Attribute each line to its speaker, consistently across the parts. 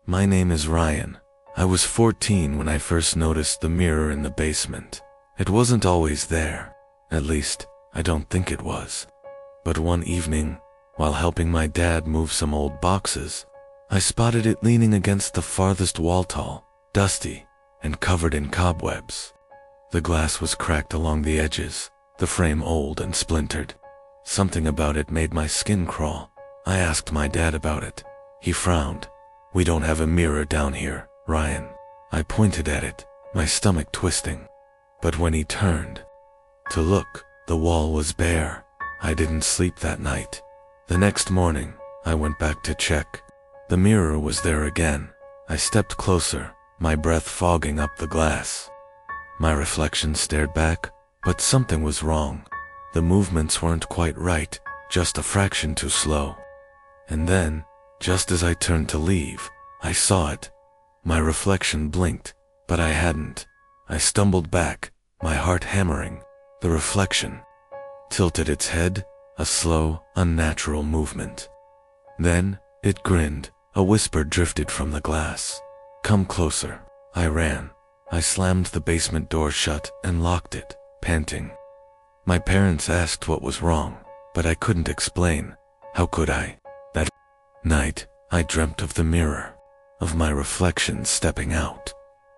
Speaker 1: My name is Ryan. I was 14 when I first noticed the mirror in the basement. It wasn't always there. At least, I don't think it was. But one evening, while helping my dad move some old boxes, I spotted it leaning against the farthest wall, tall, dusty, and covered in cobwebs. The glass was cracked along the edges, the frame old and splintered. Something about it made my skin crawl. I asked my dad about it. He frowned. "We don't have a mirror down here, Ryan." I pointed at it, my stomach twisting. But when he turned to look, the wall was bare. I didn't sleep that night. The next morning, I went back to check. The mirror was there again. I stepped closer, my breath fogging up the glass. My reflection stared back, but something was wrong. The movements weren't quite right, just a fraction too slow. And then, just as I turned to leave, I saw it. My reflection blinked, but I hadn't. I stumbled back, my heart hammering. The reflection tilted its head, a slow, unnatural movement. Then, it grinned. A whisper drifted from the glass. "Come closer." I ran. I slammed the basement door shut and locked it, panting. My parents asked what was wrong, but I couldn't explain. How could I? That night, I dreamt of the mirror, of my reflection stepping out.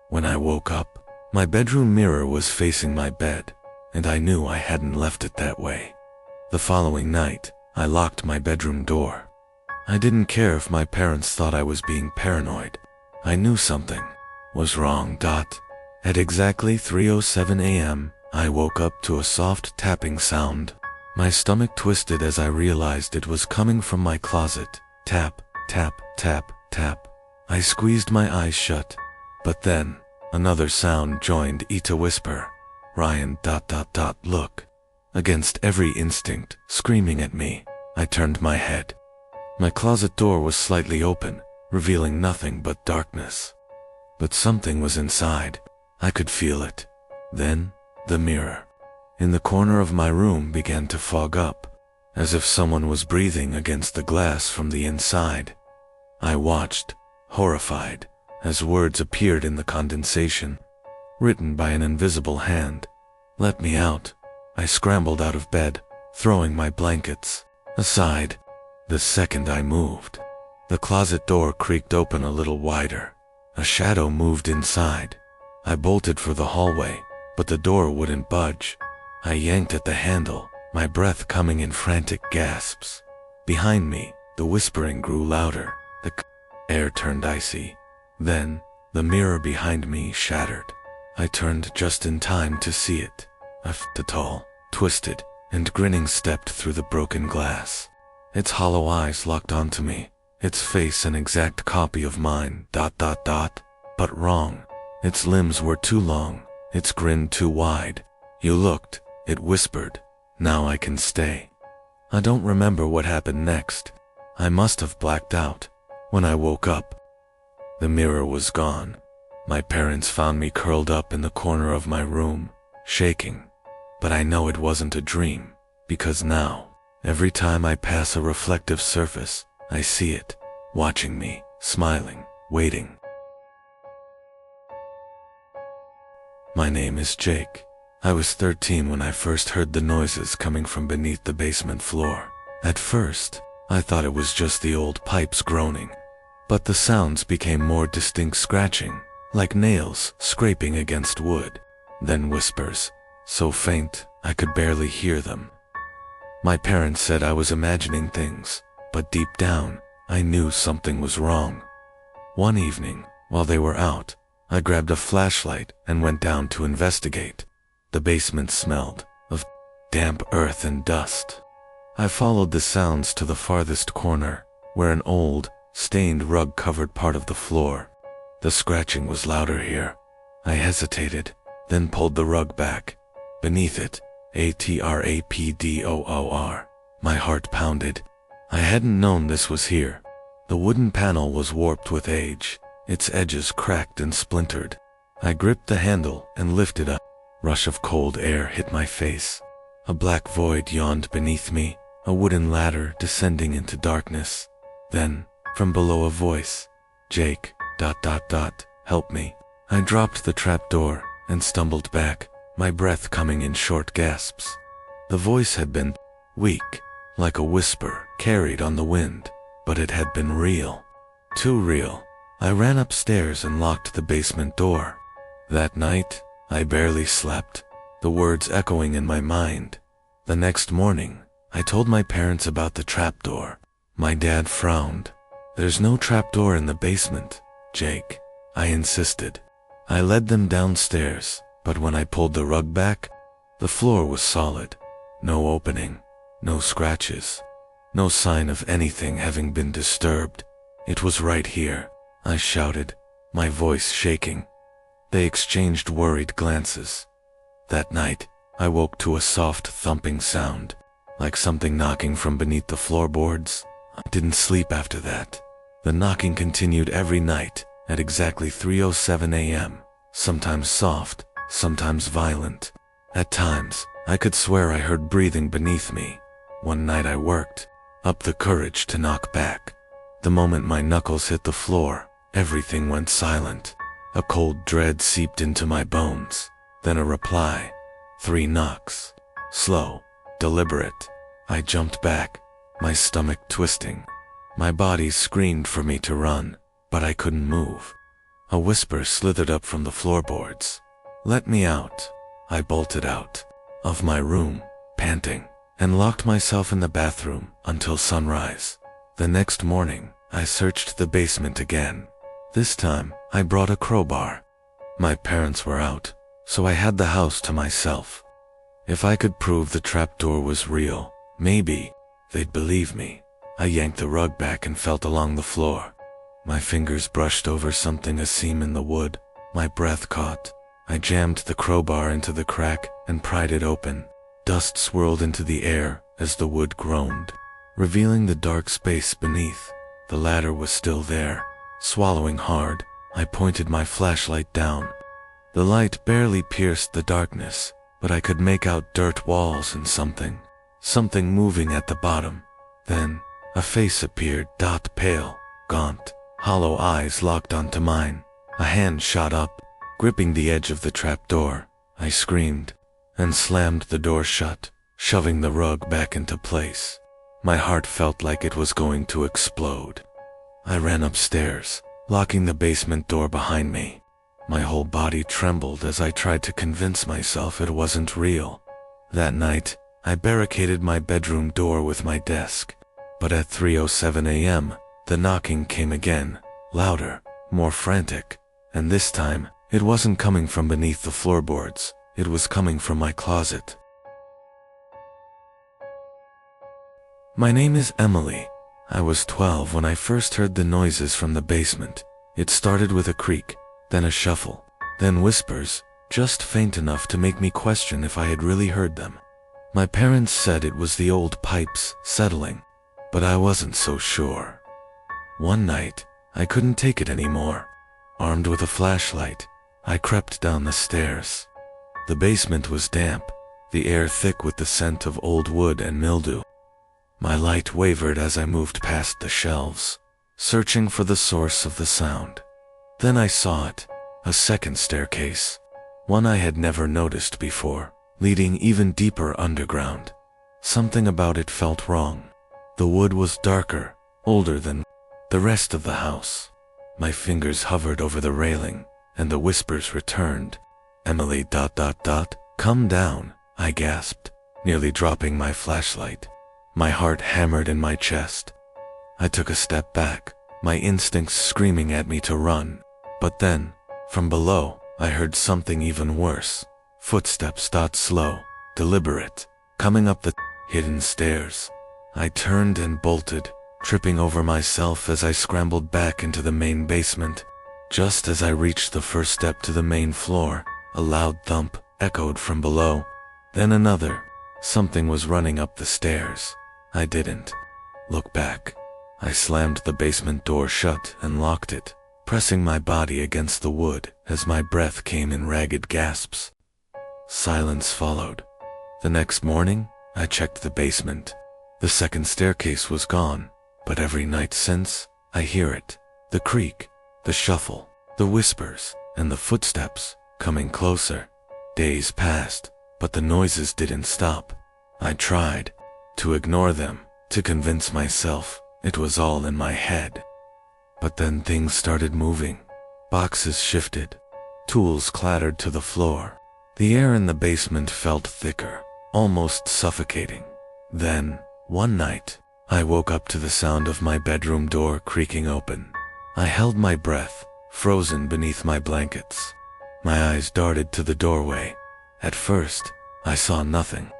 Speaker 1: When I woke up, my bedroom mirror was facing my bed, and I knew I hadn't left it that way. The following night, I locked my bedroom door. I didn't care if my parents thought I was being paranoid. I knew something was wrong. At exactly 3:07 a.m., I woke up to a soft tapping sound. My stomach twisted as I realized it was coming from my closet. Tap, tap, tap, tap. I squeezed my eyes shut. But then, another sound joined it, a whisper. "Ryan, look." Against every instinct, screaming at me, I turned my head. My closet door was slightly open, revealing nothing but darkness. But something was inside. I could feel it. Then, the mirror in the corner of my room began to fog up, as if someone was breathing against the glass from the inside. I watched, horrified, as words appeared in the condensation, written by an invisible hand. "Let me out." I scrambled out of bed, throwing my blankets aside. The second I moved, the closet door creaked open a little wider. A shadow moved inside. I bolted for the hallway, but the door wouldn't budge. I yanked at the handle, my breath coming in frantic gasps. Behind me, the whispering grew louder. The air turned icy. Then, the mirror behind me shattered. I turned just in time to see it. A tall, twisted, and grinning stepped through the broken glass. Its hollow eyes locked onto me, its face an exact copy of mine, but wrong. Its limbs were too long, its grin too wide. "You looked," it whispered. "Now I can stay." I don't remember what happened next. I must have blacked out. When I woke up, the mirror was gone. My parents found me curled up in the corner of my room, shaking. But I know it wasn't a dream, because now, every time I pass a reflective surface, I see it, watching me, smiling, waiting. My name is Jake. I was 13 when I first heard the noises coming from beneath the basement floor. At first, I thought it was just the old pipes groaning. But the sounds became more distinct, scratching, like nails scraping against wood. Then whispers, so faint I could barely hear them. My parents said I was imagining things, but deep down, I knew something was wrong. One evening, while they were out, I grabbed a flashlight and went down to investigate. The basement smelled of damp earth and dust. I followed the sounds to the farthest corner, where an old, stained rug covered part of the floor. The scratching was louder here. I hesitated, then pulled the rug back. Beneath it, ATRAPDOOR. My heart pounded. I hadn't known this was here. The wooden panel was warped with age, its edges cracked and splintered. I gripped the handle and lifted up. Rush of cold air hit my face. A black void yawned beneath me, a wooden ladder descending into darkness. Then, from below, a voice. "Jake, Help me. I dropped the trapdoor and stumbled back, my breath coming in short gasps. The voice had been weak, like a whisper carried on the wind, but it had been real. Too real. I ran upstairs and locked the basement door. That night, I barely slept, the words echoing in my mind. The next morning, I told my parents about the trapdoor. My dad frowned. "There's no trapdoor in the basement, Jake," I insisted. I led them downstairs, but when I pulled the rug back, the floor was solid. No opening, no scratches, no sign of anything having been disturbed. "It was right here," I shouted, my voice shaking. They exchanged worried glances. That night, I woke to a soft thumping sound, like something knocking from beneath the floorboards. I didn't sleep after that. The knocking continued every night at exactly 3:07 a.m., sometimes soft, sometimes violent. At times, I could swear I heard breathing beneath me. One night I worked up the courage to knock back. The moment my knuckles hit the floor, everything went silent. A cold dread seeped into my bones. Then a reply. 3 knocks. Slow, deliberate. I jumped back, my stomach twisting. My body screamed for me to run, but I couldn't move. A whisper slithered up from the floorboards. "Let me out." I bolted out of my room, panting, and locked myself in the bathroom until sunrise. The next morning, I searched the basement again. This time, I brought a crowbar. My parents were out, so I had the house to myself. If I could prove the trapdoor was real, maybe they'd believe me. I yanked the rug back and felt along the floor. My fingers brushed over something, a seam in the wood. My breath caught. I jammed the crowbar into the crack and pried it open. Dust swirled into the air as the wood groaned, revealing the dark space beneath. The ladder was still there. Swallowing hard, I pointed my flashlight down. The light barely pierced the darkness, but I could make out dirt walls and something moving at the bottom. Then, a face appeared, pale, gaunt, hollow eyes locked onto mine. A hand shot up, gripping the edge of the trapdoor. I screamed and slammed the door shut, shoving the rug back into place. My heart felt like it was going to explode. I ran upstairs, locking the basement door behind me. My whole body trembled as I tried to convince myself it wasn't real. That night, I barricaded my bedroom door with my desk. But at 3:07 a.m., the knocking came again, louder, more frantic, and this time, it wasn't coming from beneath the floorboards, it was coming from my closet. My name is Emily. I was 12 when I first heard the noises from the basement. It started with a creak, then a shuffle, then whispers, just faint enough to make me question if I had really heard them. My parents said it was the old pipes settling, but I wasn't so sure. One night, I couldn't take it anymore. Armed with a flashlight, I crept down the stairs. The basement was damp, the air thick with the scent of old wood and mildew. My light wavered as I moved past the shelves, searching for the source of the sound. Then I saw it, a second staircase, one I had never noticed before, leading even deeper underground. Something about it felt wrong. The wood was darker, older than the rest of the house. My fingers hovered over the railing, and the whispers returned. "Emily, come down," I gasped, nearly dropping my flashlight. My heart hammered in my chest. I took a step back, my instincts screaming at me to run. But then, from below, I heard something even worse. Footsteps, slow, deliberate, coming up the hidden stairs. I turned and bolted, tripping over myself as I scrambled back into the main basement. Just as I reached the first step to the main floor, a loud thump echoed from below. Then another. Something was running up the stairs. I didn't look back. I slammed the basement door shut and locked it, pressing my body against the wood as my breath came in ragged gasps. Silence followed. The next morning, I checked the basement. The second staircase was gone, but every night since, I hear it. The creak, The shuffle, the whispers, and the footsteps coming closer. Days passed, but the noises didn't stop. I tried to ignore them, to convince myself it was all in my head. But then things started moving. Boxes shifted. Tools clattered to the floor. The air in the basement felt thicker, almost suffocating. Then, one night, I woke up to the sound of my bedroom door creaking open. I held my breath, frozen beneath my blankets. My eyes darted to the doorway. At first, I saw nothing,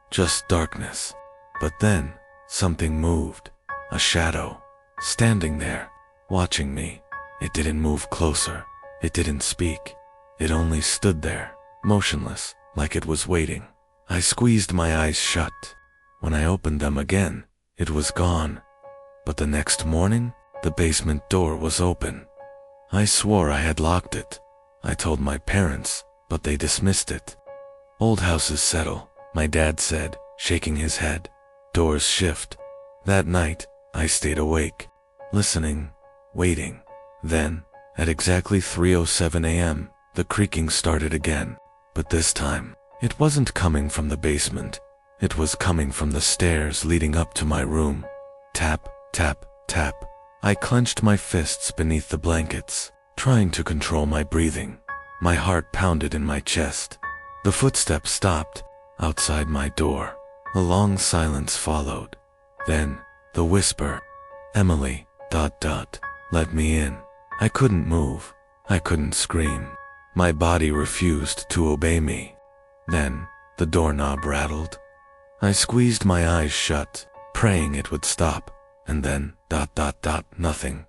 Speaker 1: just darkness. But then, something moved. A shadow, standing there, watching me. It didn't move closer. It didn't speak. It only stood there, motionless, like it was waiting. I squeezed my eyes shut. When I opened them again, it was gone. But the next morning, the basement door was open. I swore I had locked it. I told my parents, but they dismissed it. Old houses settle, my dad said, shaking his head. Doors shift. That night, I stayed awake, listening, waiting. Then, at exactly 3:07 a.m., the creaking started again. But this time, it wasn't coming from the basement. It was coming from the stairs leading up to my room. Tap, tap, tap. I clenched my fists beneath the blankets, trying to control my breathing. My heart pounded in my chest. The footsteps stopped, outside my door. A long silence followed. Then, the whisper, "Emily, ... let me in." I couldn't move. I couldn't scream. My body refused to obey me. Then, the doorknob rattled. I squeezed my eyes shut, praying it would stop, and then, ... nothing.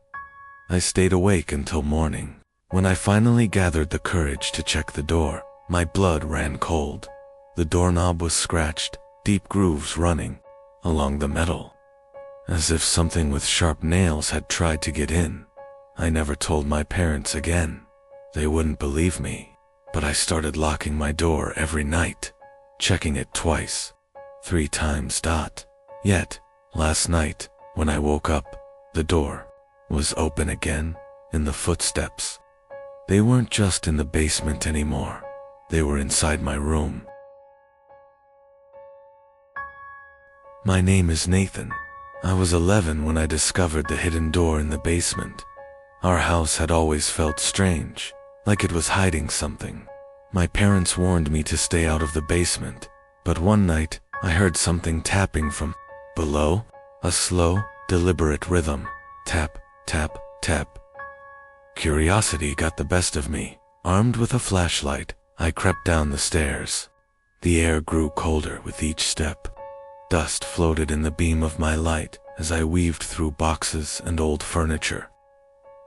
Speaker 1: I stayed awake until morning. When I finally gathered the courage to check the door, my blood ran cold. The doorknob was scratched, deep grooves running along the metal, as if something with sharp nails had tried to get in. I never told my parents again. They wouldn't believe me, but I started locking my door every night, checking it twice, 3 times. Yet, last night, when I woke up, the door was open again, and the footsteps. They weren't just in the basement anymore. They were inside my room. My name is Nathan. I was 11 when I discovered the hidden door in the basement. Our house had always felt strange, like it was hiding something. My parents warned me to stay out of the basement, but one night, I heard something tapping from below, a slow, deliberate rhythm. Tap, tap, tap. Curiosity got the best of me. Armed with a flashlight, I crept down the stairs. The air grew colder with each step. Dust floated in the beam of my light as I weaved through boxes and old furniture.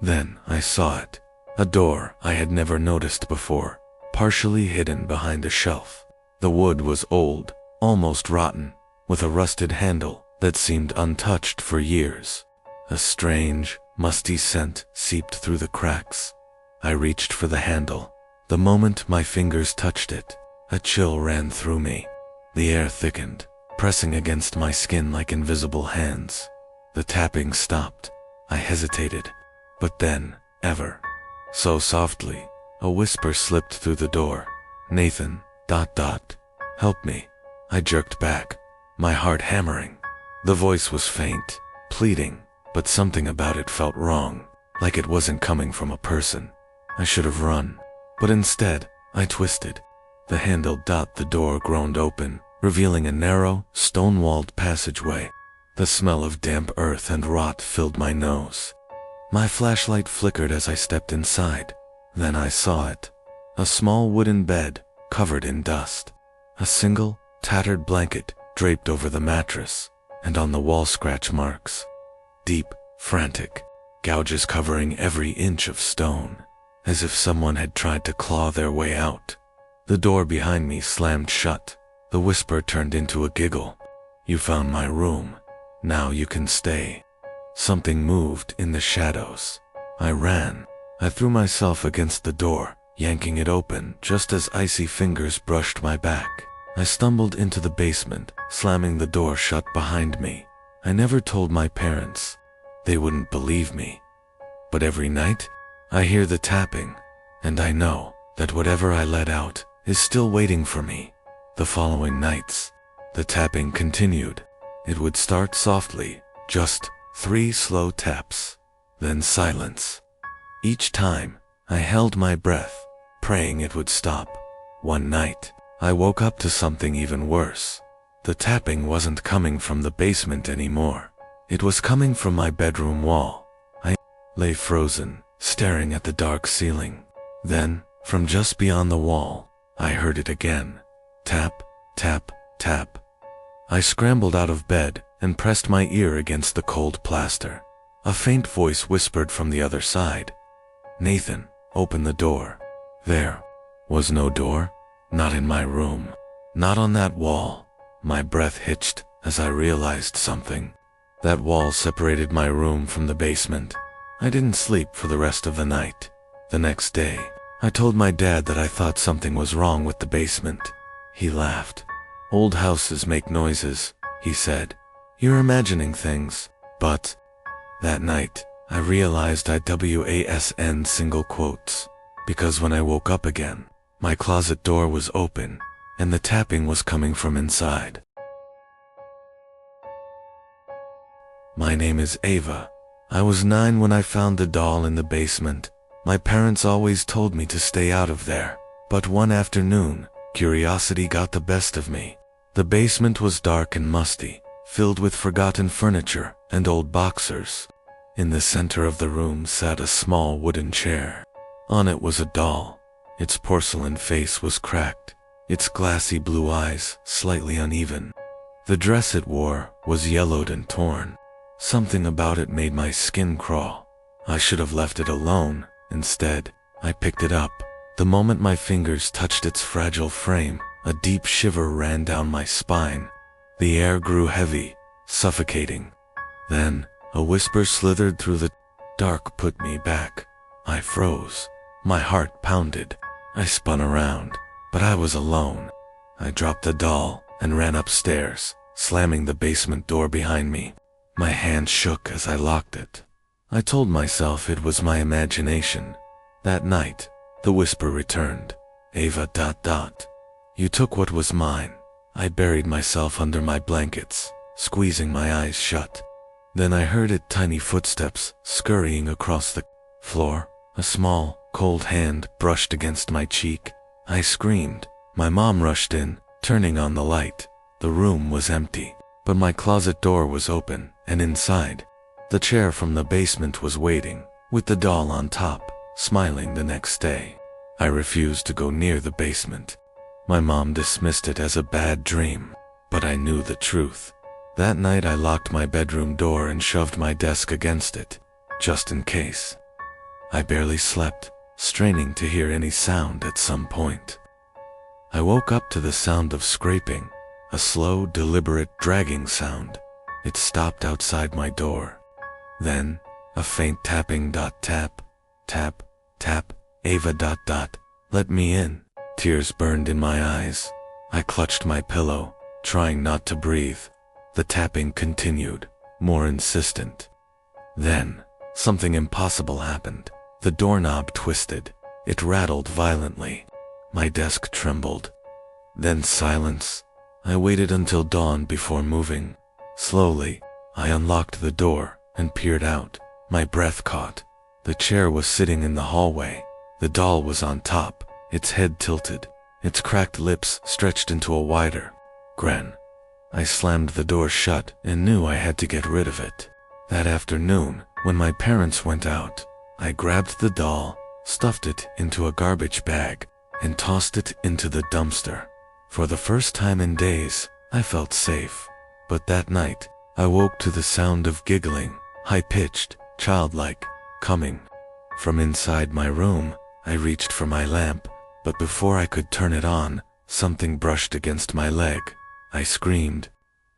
Speaker 1: Then I saw it. A door I had never noticed before, partially hidden behind a shelf. The wood was old, almost rotten, with a rusted handle that seemed untouched for years. A strange, musty scent seeped through the cracks. I reached for the handle. The moment my fingers touched it, a chill ran through me. The air thickened, pressing against my skin like invisible hands. The tapping stopped. I hesitated, but then, ever so softly, a whisper slipped through the door. "Nathan, ... help me." I jerked back, my heart hammering. The voice was faint, pleading, but something about it felt wrong, like it wasn't coming from a person. I should have run, but instead, I twisted. The handle. The door groaned open, revealing a narrow, stone-walled passageway. The smell of damp earth and rot filled my nose. My flashlight flickered as I stepped inside. Then I saw it. A small wooden bed, covered in dust. A single, tattered blanket draped over the mattress, and on the wall scratch marks. Deep, frantic, gouges covering every inch of stone, as if someone had tried to claw their way out. The door behind me slammed shut. The whisper turned into a giggle. "You found my room. Now you can stay." Something moved in the shadows. I ran. I threw myself against the door, yanking it open just as icy fingers brushed my back. I stumbled into the basement, slamming the door shut behind me. I never told my parents. They wouldn't believe me. But every night, I hear the tapping, and I know that whatever I let out is still waiting for me. The following nights, the tapping continued. It would start softly, just 3 slow taps, then silence. Each time, I held my breath, praying it would stop. One night, I woke up to something even worse. The tapping wasn't coming from the basement anymore. It was coming from my bedroom wall. I lay frozen, staring at the dark ceiling. Then, from just beyond the wall, I heard it again. Tap, tap, tap. I scrambled out of bed and pressed my ear against the cold plaster. A faint voice whispered from the other side. "Nathan, open the door." There was no door, not in my room, not on that wall. My breath hitched as I realized something. That wall separated my room from the basement. I didn't sleep for the rest of the night. The next day, I told my dad that I thought something was wrong with the basement. He laughed. "Old houses make noises," he said. "You're imagining things." But that night, I realized WASN single quotes, because when I woke up again, my closet door was open, and the tapping was coming from inside. My name is Ava. I was 9 when I found the doll in the basement. My parents always told me to stay out of there, but one afternoon, curiosity got the best of me. The basement was dark and musty, filled with forgotten furniture and old boxers. In the center of the room sat a small wooden chair. On it was a doll. Its porcelain face was cracked, its glassy blue eyes slightly uneven. The dress it wore was yellowed and torn. Something about it made my skin crawl. I should have left it alone. Instead, I picked it up. The moment my fingers touched its fragile frame, a deep shiver ran down my spine. The air grew heavy, suffocating. Then, a whisper slithered through the dark, "Put me back." I froze. My heart pounded. I spun around, but I was alone. I dropped the doll and ran upstairs, slamming the basement door behind me. My hand shook as I locked it. I told myself it was my imagination. That night, the whisper returned. "Ava ... You took what was mine." I buried myself under my blankets, squeezing my eyes shut. Then I heard tiny footsteps scurrying across the floor. A small, cold hand brushed against my cheek. I screamed. My mom rushed in, turning on the light. The room was empty, but my closet door was open, and inside, the chair from the basement was waiting, with the doll on top, smiling the next day. I refused to go near the basement. My mom dismissed it as a bad dream, but I knew the truth. That night I locked my bedroom door and shoved my desk against it, just in case. I barely slept, straining to hear any sound at some point. I woke up to the sound of scraping, a slow, deliberate, dragging sound. It stopped outside my door. Then, a faint tapping. Tap, tap, tap, Ava ... Let me in. Tears burned in my eyes. I clutched my pillow, trying not to breathe. The tapping continued, more insistent. Then, something impossible happened. The doorknob twisted. It rattled violently. My desk trembled. Then silence. I waited until dawn before moving. Slowly, I unlocked the door and peered out. My breath caught. The chair was sitting in the hallway. The doll was on top, its head tilted, its cracked lips stretched into a wider grin. I slammed the door shut and knew I had to get rid of it. That afternoon, when my parents went out, I grabbed the doll, stuffed it into a garbage bag, and tossed it into the dumpster. For the first time in days, I felt safe. But that night, I woke to the sound of giggling, high-pitched, childlike, coming from inside my room. I reached for my lamp, but before I could turn it on, something brushed against my leg. I screamed.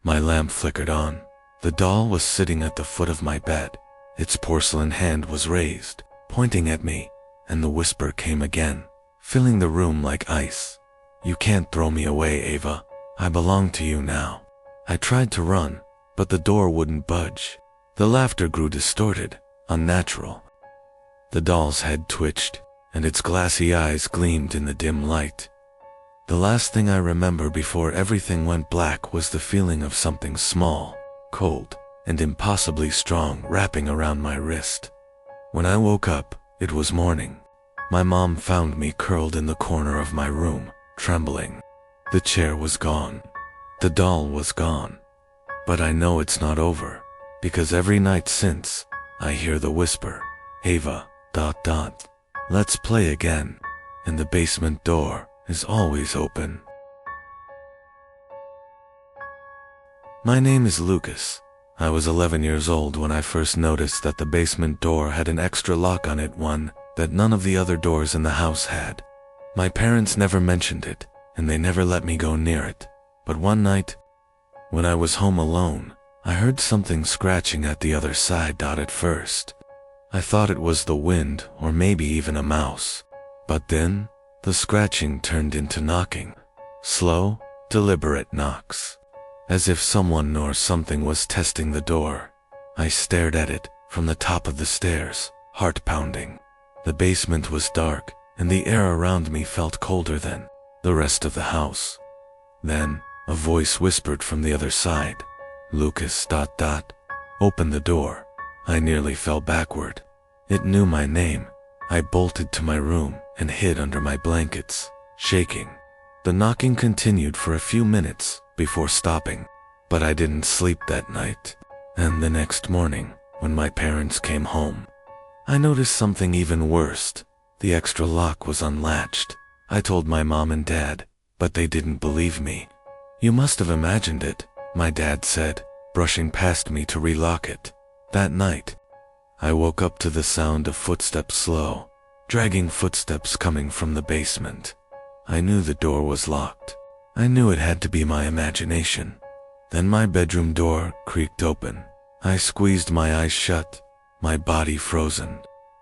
Speaker 1: My lamp flickered on. The doll was sitting at the foot of my bed. Its porcelain hand was raised, pointing at me, and the whisper came again, filling the room like ice. "You can't throw me away, Ava. I belong to you now." I tried to run, but the door wouldn't budge. The laughter grew distorted, unnatural. The doll's head twitched, and its glassy eyes gleamed in the dim light. The last thing I remember before everything went black was the feeling of something small, cold, and impossibly strong wrapping around my wrist. When I woke up, it was morning. My mom found me curled in the corner of my room, trembling. The chair was gone. The doll was gone. But I know it's not over, because every night since, I hear the whisper, Ava, ... let's play again, and the basement door is always open. My name is Lucas. I was 11 years old when I first noticed that the basement door had an extra lock on it, one that none of the other doors in the house had. My parents never mentioned it, and they never let me go near it. But one night, when I was home alone, I heard something scratching at the other side. At first, I thought it was the wind or maybe even a mouse. But then, the scratching turned into knocking. Slow, deliberate knocks. As if someone or something was testing the door. I stared at it from the top of the stairs, heart pounding. The basement was dark, and the air around me felt colder than the rest of the house. Then, a voice whispered from the other side, Lucas ... Open the door. I nearly fell backward. It knew my name. I bolted to my room and hid under my blankets, shaking. The knocking continued for a few minutes before stopping, but I didn't sleep that night. And the next morning, when my parents came home, I noticed something even worse. The extra lock was unlatched. I told my mom and dad, but they didn't believe me. You must have imagined it, my dad said, brushing past me to relock it. That night, I woke up to the sound of footsteps, slow, dragging footsteps coming from the basement. I knew the door was locked. I knew it had to be my imagination. Then my bedroom door creaked open. I squeezed my eyes shut, my body frozen.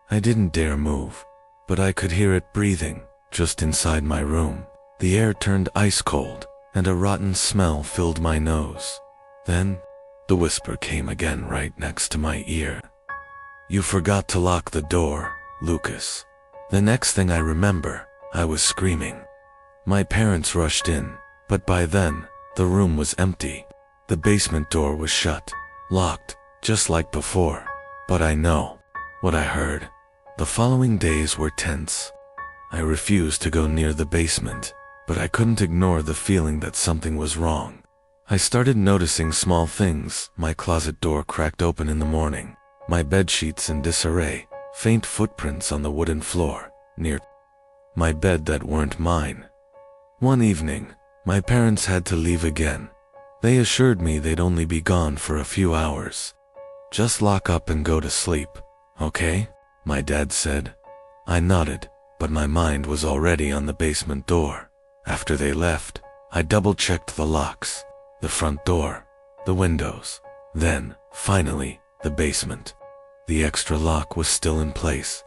Speaker 1: I didn't dare move, but I could hear it breathing just inside my room. The air turned ice cold, and a rotten smell filled my nose. Then, the whisper came again right next to my ear. You forgot to lock the door, Lucas. The next thing I remember, I was screaming. My parents rushed in, but by then, the room was empty. The basement door was shut, locked, just like before. But I know what I heard. The following days were tense. I refused to go near the basement, but I couldn't ignore the feeling that something was wrong. I started noticing small things. My closet door cracked open in the morning, my bed sheets in disarray, faint footprints on the wooden floor, near my bed that weren't mine. One evening, my parents had to leave again. They assured me they'd only be gone for a few hours. Just lock up and go to sleep, okay? My dad said. I nodded, but my mind was already on the basement door. After they left, I double-checked the locks, the front door, the windows. Then, finally, the basement. The extra lock was still in place.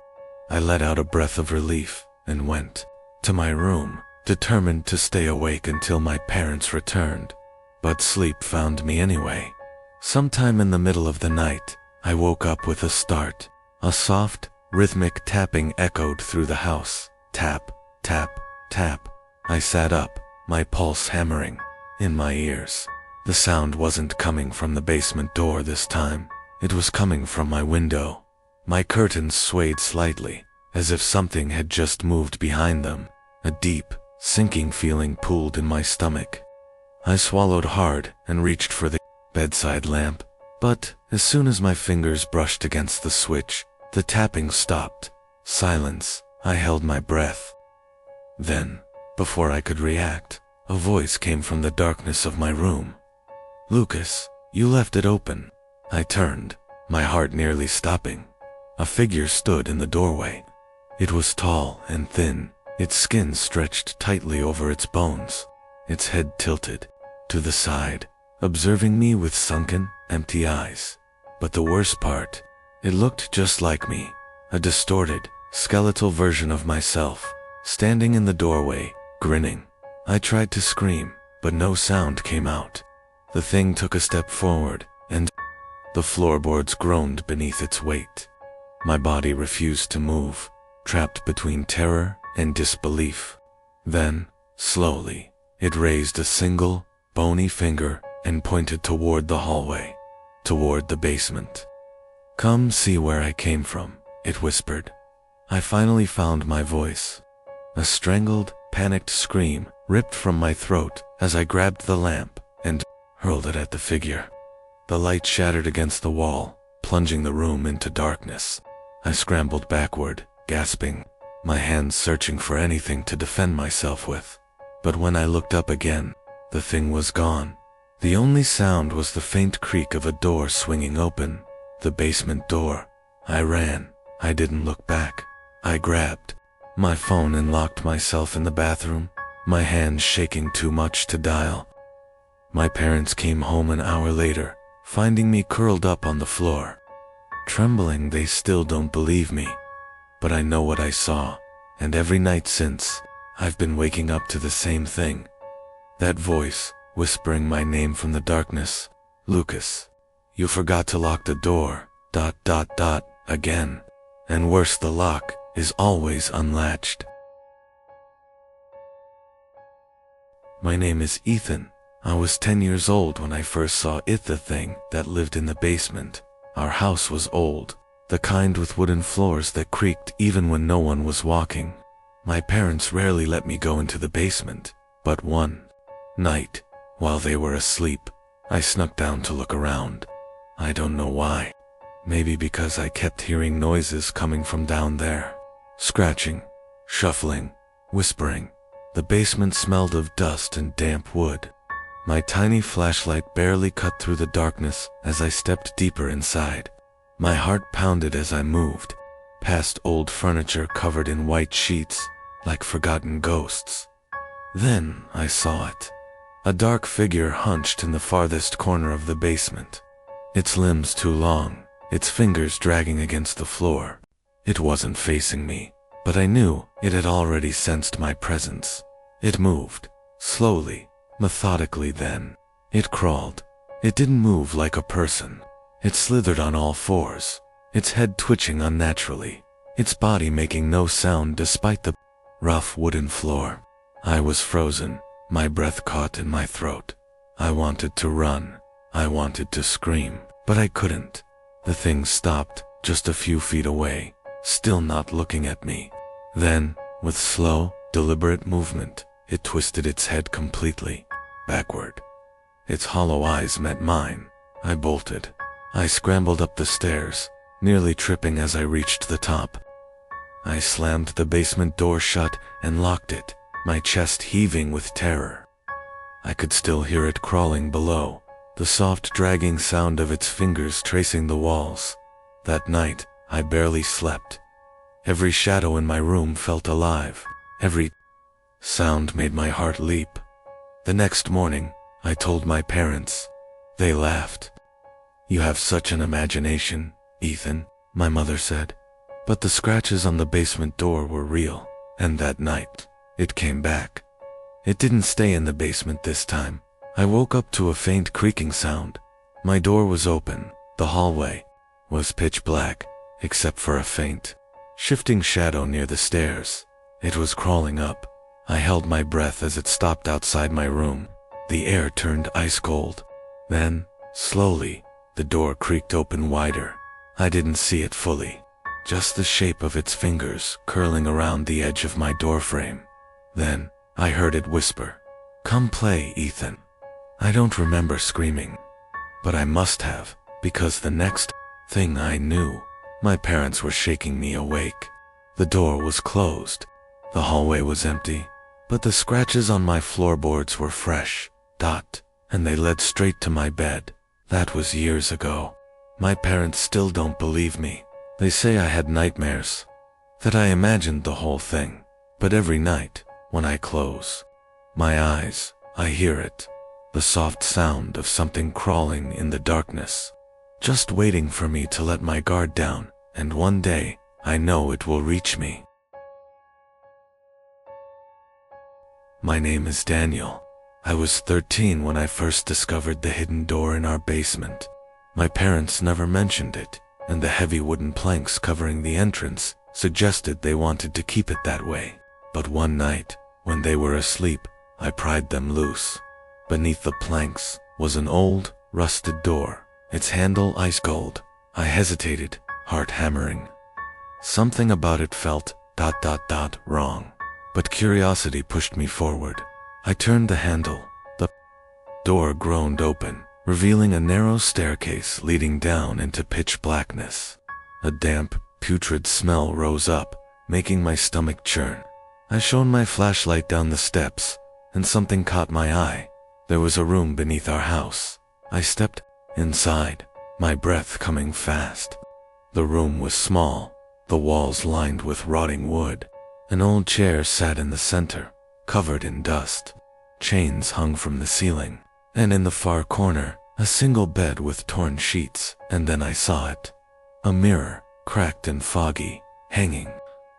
Speaker 1: I let out a breath of relief and went to my room, determined to stay awake until my parents returned. But sleep found me anyway. Sometime in the middle of the night, I woke up with a start. A soft, rhythmic tapping echoed through the house. Tap, tap, tap. I sat up, my pulse hammering in my ears. The sound wasn't coming from the basement door this time. It was coming from my window. My curtains swayed slightly, as if something had just moved behind them. A deep, sinking feeling pooled in my stomach. I swallowed hard and reached for the bedside lamp. But as soon as my fingers brushed against the switch, the tapping stopped. Silence. I held my breath. Then, before I could react, a voice came from the darkness of my room. Lucas, you left it open. I turned, my heart nearly stopping. A figure stood in the doorway. It was tall and thin, its skin stretched tightly over its bones, its head tilted to the side, observing me with sunken, empty eyes. But the worst part, it looked just like me, a distorted, skeletal version of myself, standing in the doorway, grinning. I tried to scream, but no sound came out. The thing took a step forward, and the floorboards groaned beneath its weight. My body refused to move, trapped between terror and disbelief. Then, slowly, it raised a single, bony finger and pointed toward the hallway, toward the basement. "Come see where I came from," it whispered. I finally found my voice. A strangled, panicked scream ripped from my throat as I grabbed the lamp and hurled it at the figure. The light shattered against the wall, plunging the room into darkness. I scrambled backward, gasping, my hands searching for anything to defend myself with. But when I looked up again, the thing was gone. The only sound was the faint creak of a door swinging open, the basement door. I ran. I didn't look back. I grabbed my phone and locked myself in the bathroom, my hands shaking too much to dial. My parents came home an hour later, finding me curled up on the floor. Trembling, they still don't believe me. But I know what I saw, and every night since, I've been waking up to the same thing. That voice, whispering my name from the darkness. "Lucas, you forgot to lock the door, ... again. And worse, the lock is always unlatched." My name is Ethan. I was 10 years old when I first saw it, the thing that lived in the basement. Our house was old, the kind with wooden floors that creaked even when no one was walking. My parents rarely let me go into the basement, but one night, while they were asleep, I snuck down to look around. I don't know why. Maybe because I kept hearing noises coming from down there. Scratching, shuffling, whispering. The basement smelled of dust and damp wood. My tiny flashlight barely cut through the darkness as I stepped deeper inside. My heart pounded as I moved, past old furniture covered in white sheets, like forgotten ghosts. Then I saw it. A dark figure hunched in the farthest corner of the basement. Its limbs too long, its fingers dragging against the floor. It wasn't facing me, but I knew it had already sensed my presence. It moved, slowly, methodically. Then it crawled. It didn't move like a person. It slithered on all fours, its head twitching unnaturally, its body making no sound despite the rough wooden floor. I was frozen, my breath caught in my throat. I wanted to run. I wanted to scream, but I couldn't. The thing stopped just a few feet away, still not looking at me. Then, with slow, deliberate movement, it twisted its head completely backward. Its hollow eyes met mine. I bolted. I scrambled up the stairs, nearly tripping as I reached the top. I slammed the basement door shut and locked it, my chest heaving with terror. I could still hear it crawling below, the soft dragging sound of its fingers tracing the walls. That night, I barely slept. Every shadow in my room felt alive. Every sound made my heart leap. The next morning, I told my parents. They laughed. "You have such an imagination, Ethan," my mother said. But the scratches on the basement door were real, and that night, it came back. It didn't stay in the basement this time. I woke up to a faint creaking sound. My door was open. The hallway was pitch black, except for a faint, shifting shadow near the stairs. It was crawling up. I held my breath as it stopped outside my room. The air turned ice cold. Then, slowly, the door creaked open wider. I didn't see it fully, just the shape of its fingers curling around the edge of my doorframe. Then, I heard it whisper, "Come play, Ethan." I don't remember screaming, but I must have, because the next thing I knew, my parents were shaking me awake. The door was closed. The hallway was empty, but the scratches on my floorboards were fresh, and they led straight to my bed. That was years ago. My parents still don't believe me. They say I had nightmares, that I imagined the whole thing. But every night, when I close my eyes, I hear it. The soft sound of something crawling in the darkness, just waiting for me to let my guard down, and one day, I know it will reach me. My name is Daniel. I was 13 when I first discovered the hidden door in our basement. My parents never mentioned it, and the heavy wooden planks covering the entrance suggested they wanted to keep it that way. But one night, when they were asleep, I pried them loose. Beneath the planks was an old, rusted door, its handle ice cold. I hesitated, heart hammering. Something about it felt ... wrong. But curiosity pushed me forward. I turned the handle. The door groaned open, revealing a narrow staircase leading down into pitch blackness. A damp, putrid smell rose up, making my stomach churn. I shone my flashlight down the steps, and something caught my eye. There was a room beneath our house. I stepped inside, my breath coming fast. The room was small, the walls lined with rotting wood. An old chair sat in the center, covered in dust. Chains hung from the ceiling, and in the far corner, a single bed with torn sheets. And then I saw it. A mirror, cracked and foggy, hanging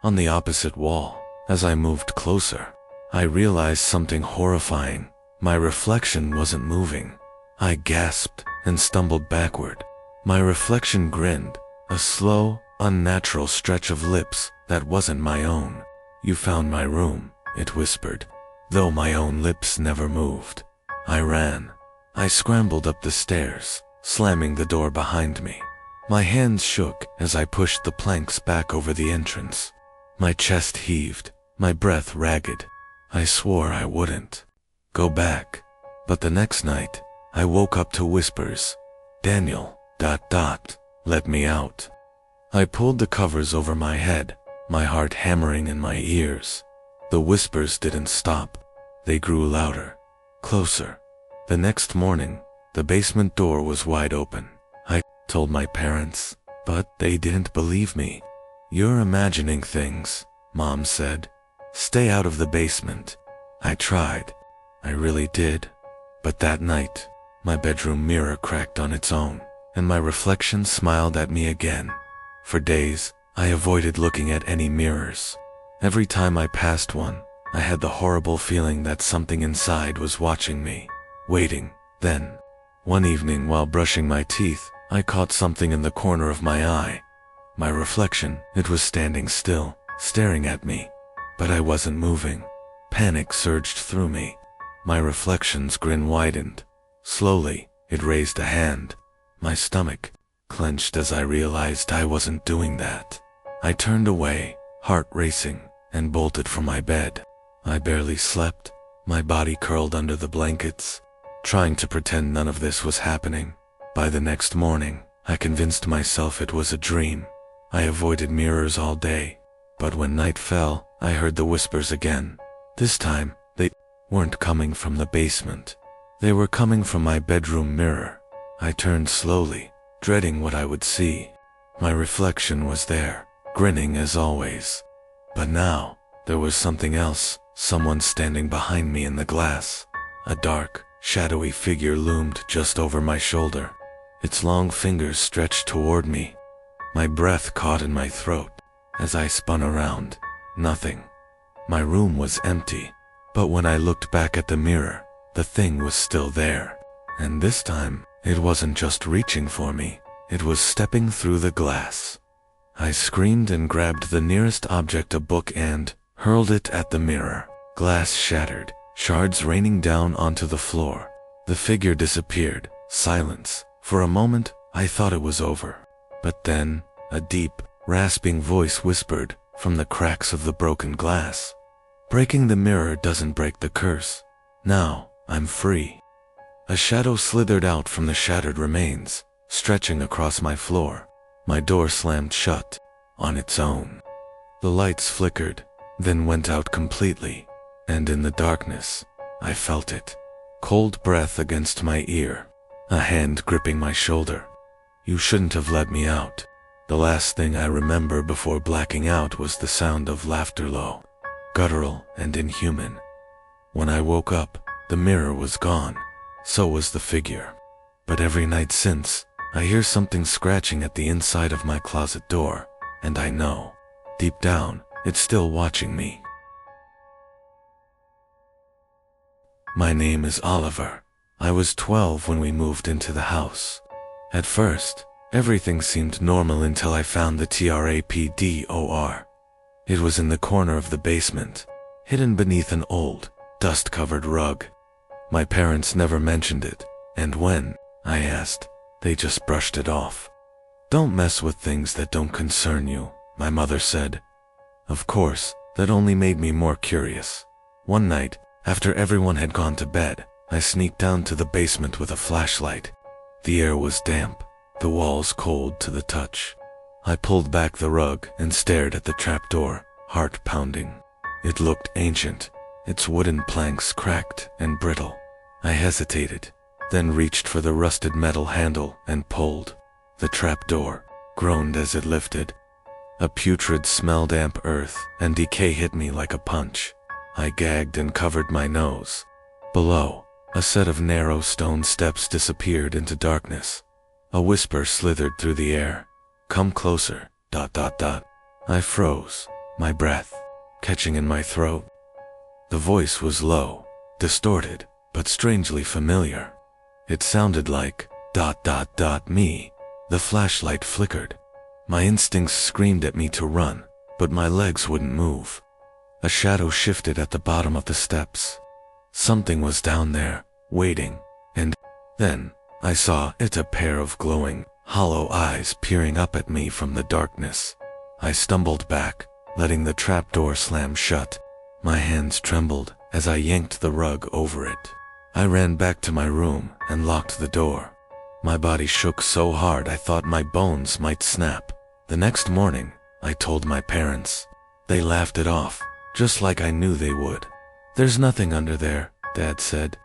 Speaker 1: on the opposite wall. As I moved closer, I realized something horrifying. My reflection wasn't moving. I gasped and stumbled backward. My reflection grinned, a slow, unnatural stretch of lips that wasn't my own. "You found my room," it whispered, though my own lips never moved. I ran. I scrambled up the stairs, slamming the door behind me. My hands shook as I pushed the planks back over the entrance. My chest heaved, my breath ragged. I swore I wouldn't go back. But the next night, I woke up to whispers. "Daniel, ... let me out." I pulled the covers over my head, my heart hammering in my ears. The whispers didn't stop. They grew louder, closer. The next morning, the basement door was wide open. I told my parents, but they didn't believe me. "You're imagining things," Mom said. "Stay out of the basement." I tried. I really did. But that night, my bedroom mirror cracked on its own, and my reflection smiled at me again. For days, I avoided looking at any mirrors. Every time I passed one, I had the horrible feeling that something inside was watching me, waiting. Then, one evening while brushing my teeth, I caught something in the corner of my eye. My reflection, it was standing still, staring at me. But I wasn't moving. Panic surged through me. My reflection's grin widened. Slowly, it raised a hand. My stomach clenched as I realized I wasn't doing that. I turned away, heart racing, and bolted from my bed. I barely slept, my body curled under the blankets, trying to pretend none of this was happening. By the next morning, I convinced myself it was a dream. I avoided mirrors all day, but when night fell, I heard the whispers again. This time, they weren't coming from the basement. They were coming from my bedroom mirror. I turned slowly, dreading what I would see. My reflection was there, grinning as always. But now, there was something else, someone standing behind me in the glass. A dark, shadowy figure loomed just over my shoulder. Its long fingers stretched toward me. My breath caught in my throat. As I spun around, nothing. My room was empty, but when I looked back at the mirror, the thing was still there. And this time, it wasn't just reaching for me, it was stepping through the glass. I screamed and grabbed the nearest object, a book, and hurled it at the mirror. Glass shattered, shards raining down onto the floor. The figure disappeared. Silence. For a moment, I thought it was over. But then, a deep, rasping voice whispered from the cracks of the broken glass. "Breaking the mirror doesn't break the curse. Now, I'm free." A shadow slithered out from the shattered remains, stretching across my floor. My door slammed shut, on its own. The lights flickered, then went out completely, and in the darkness, I felt it. Cold breath against my ear, a hand gripping my shoulder. "You shouldn't have let me out." The last thing I remember before blacking out was the sound of laughter, low, guttural, and inhuman. When I woke up, the mirror was gone. So was the figure. But every night since, I hear something scratching at the inside of my closet door, and I know, deep down, it's still watching me. My name is Oliver. I was 12 when we moved into the house. At first, Everything seemed normal until I found the trapdoor. It was in the corner of the basement, hidden beneath an old, dust-covered rug. My parents never mentioned it, and when I asked, they just brushed it off. "Don't mess with things that don't concern you," my mother said. Of course, that only made me more curious. One night, after everyone had gone to bed, I sneaked down to the basement with a flashlight. The air was damp, the walls cold to the touch. I pulled back the rug and stared at the trapdoor, heart pounding. It looked ancient, its wooden planks cracked and brittle. I hesitated, then reached for the rusted metal handle and pulled. The trapdoor groaned as it lifted. A putrid smell, damp earth and decay hit me like a punch. I gagged and covered my nose. Below, a set of narrow stone steps disappeared into darkness. A whisper slithered through the air. "Come closer, ... I froze, my breath catching in my throat. The voice was low, distorted, but strangely familiar. It sounded like ... me. The flashlight flickered. My instincts screamed at me to run, but my legs wouldn't move. A shadow shifted at the bottom of the steps. Something was down there, waiting, and then I saw it, a pair of glowing, hollow eyes peering up at me from the darkness. I stumbled back, letting the trapdoor slam shut. My hands trembled as I yanked the rug over it. I ran back to my room and locked the door. My body shook so hard I thought my bones might snap. The next morning, I told my parents. They laughed it off, just like I knew they would. "There's nothing under there," Dad said.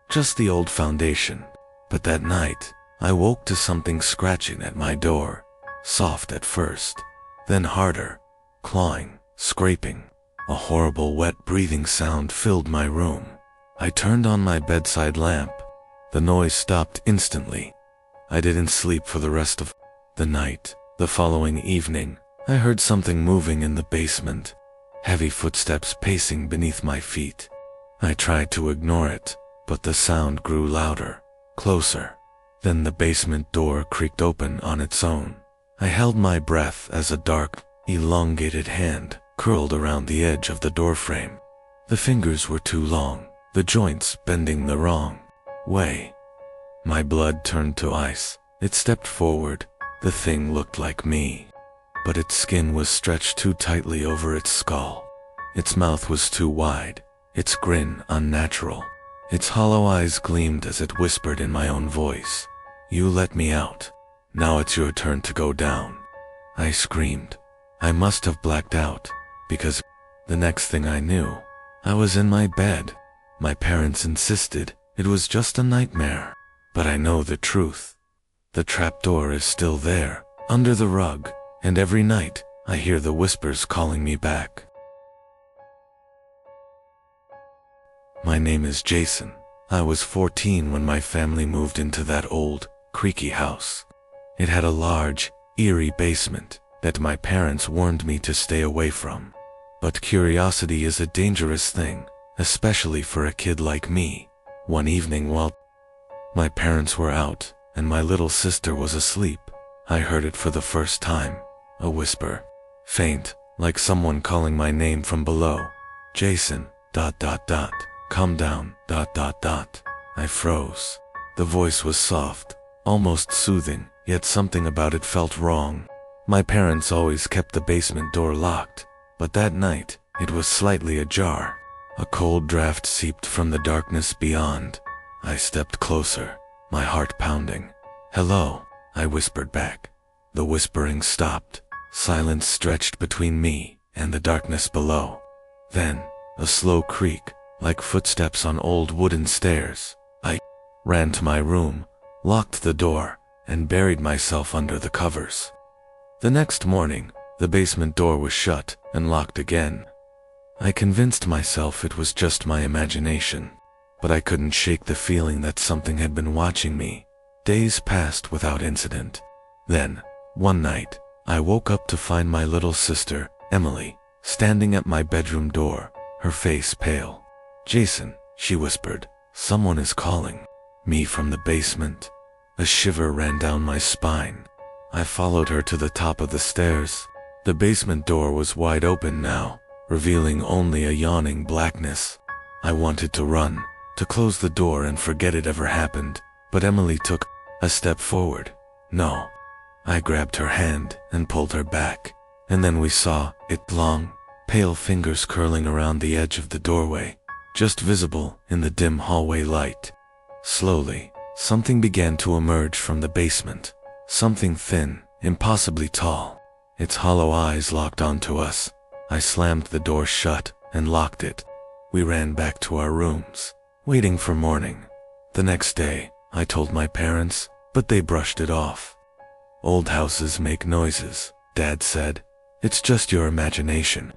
Speaker 1: "Just the old foundation." But that night, I woke to something scratching at my door. Soft at first, then harder, clawing, scraping. A horrible wet breathing sound filled my room. I turned on my bedside lamp. The noise stopped instantly. I didn't sleep for the rest of the night. The following evening, I heard something moving in the basement. Heavy footsteps pacing beneath my feet. I tried to ignore it, but the sound grew louder, closer. Then the basement door creaked open on its own. I held my breath as a dark, elongated hand curled around the edge of the doorframe. The fingers were too long, the joints bending the wrong way. My blood turned to ice. It stepped forward. The thing looked like me, but its skin was stretched too tightly over its skull. Its mouth was too wide, its grin unnatural. Its hollow eyes gleamed as it whispered in my own voice, "You let me out. Now it's your turn to go down." I screamed. I must have blacked out, because the next thing I knew, I was in my bed. My parents insisted it was just a nightmare, but I know the truth. The trapdoor is still there, under the rug, and every night, I hear the whispers calling me back. My name is Jason. I was 14 when my family moved into that old, creaky house. It had a large, eerie basement that my parents warned me to stay away from. But curiosity is a dangerous thing, especially for a kid like me. One evening while my parents were out, and my little sister was asleep, I heard it for the first time. A whisper. Faint, like someone calling my name from below. "Jason, ... come down, ... I froze. The voice was soft, almost soothing, yet something about it felt wrong. My parents always kept the basement door locked, but that night, it was slightly ajar. A cold draft seeped from the darkness beyond. I stepped closer, my heart pounding. "Hello," I whispered back. The whispering stopped. Silence stretched between me and the darkness below. Then, a slow creak, like footsteps on old wooden stairs. I ran to my room, locked the door, and buried myself under the covers. The next morning, the basement door was shut and locked again. I convinced myself it was just my imagination, but I couldn't shake the feeling that something had been watching me. Days passed without incident. Then, one night, I woke up to find my little sister, Emily, standing at my bedroom door, her face pale. "Jason," she whispered, "someone is calling me from the basement." A shiver ran down my spine. I followed her to the top of the stairs. The basement door was wide open now, revealing only a yawning blackness. I wanted to run, to close the door and forget it ever happened, but Emily took a step forward. No. I grabbed her hand and pulled her back, and then we saw it, long, pale fingers curling around the edge of the doorway, just visible in the dim hallway light. Slowly, something began to emerge from the basement. Something thin, impossibly tall. Its hollow eyes locked onto us. I slammed the door shut and locked it. We ran back to our rooms, waiting for morning. The next day, I told my parents, but they brushed it off. Old houses make noises, Dad said. It's just your imagination.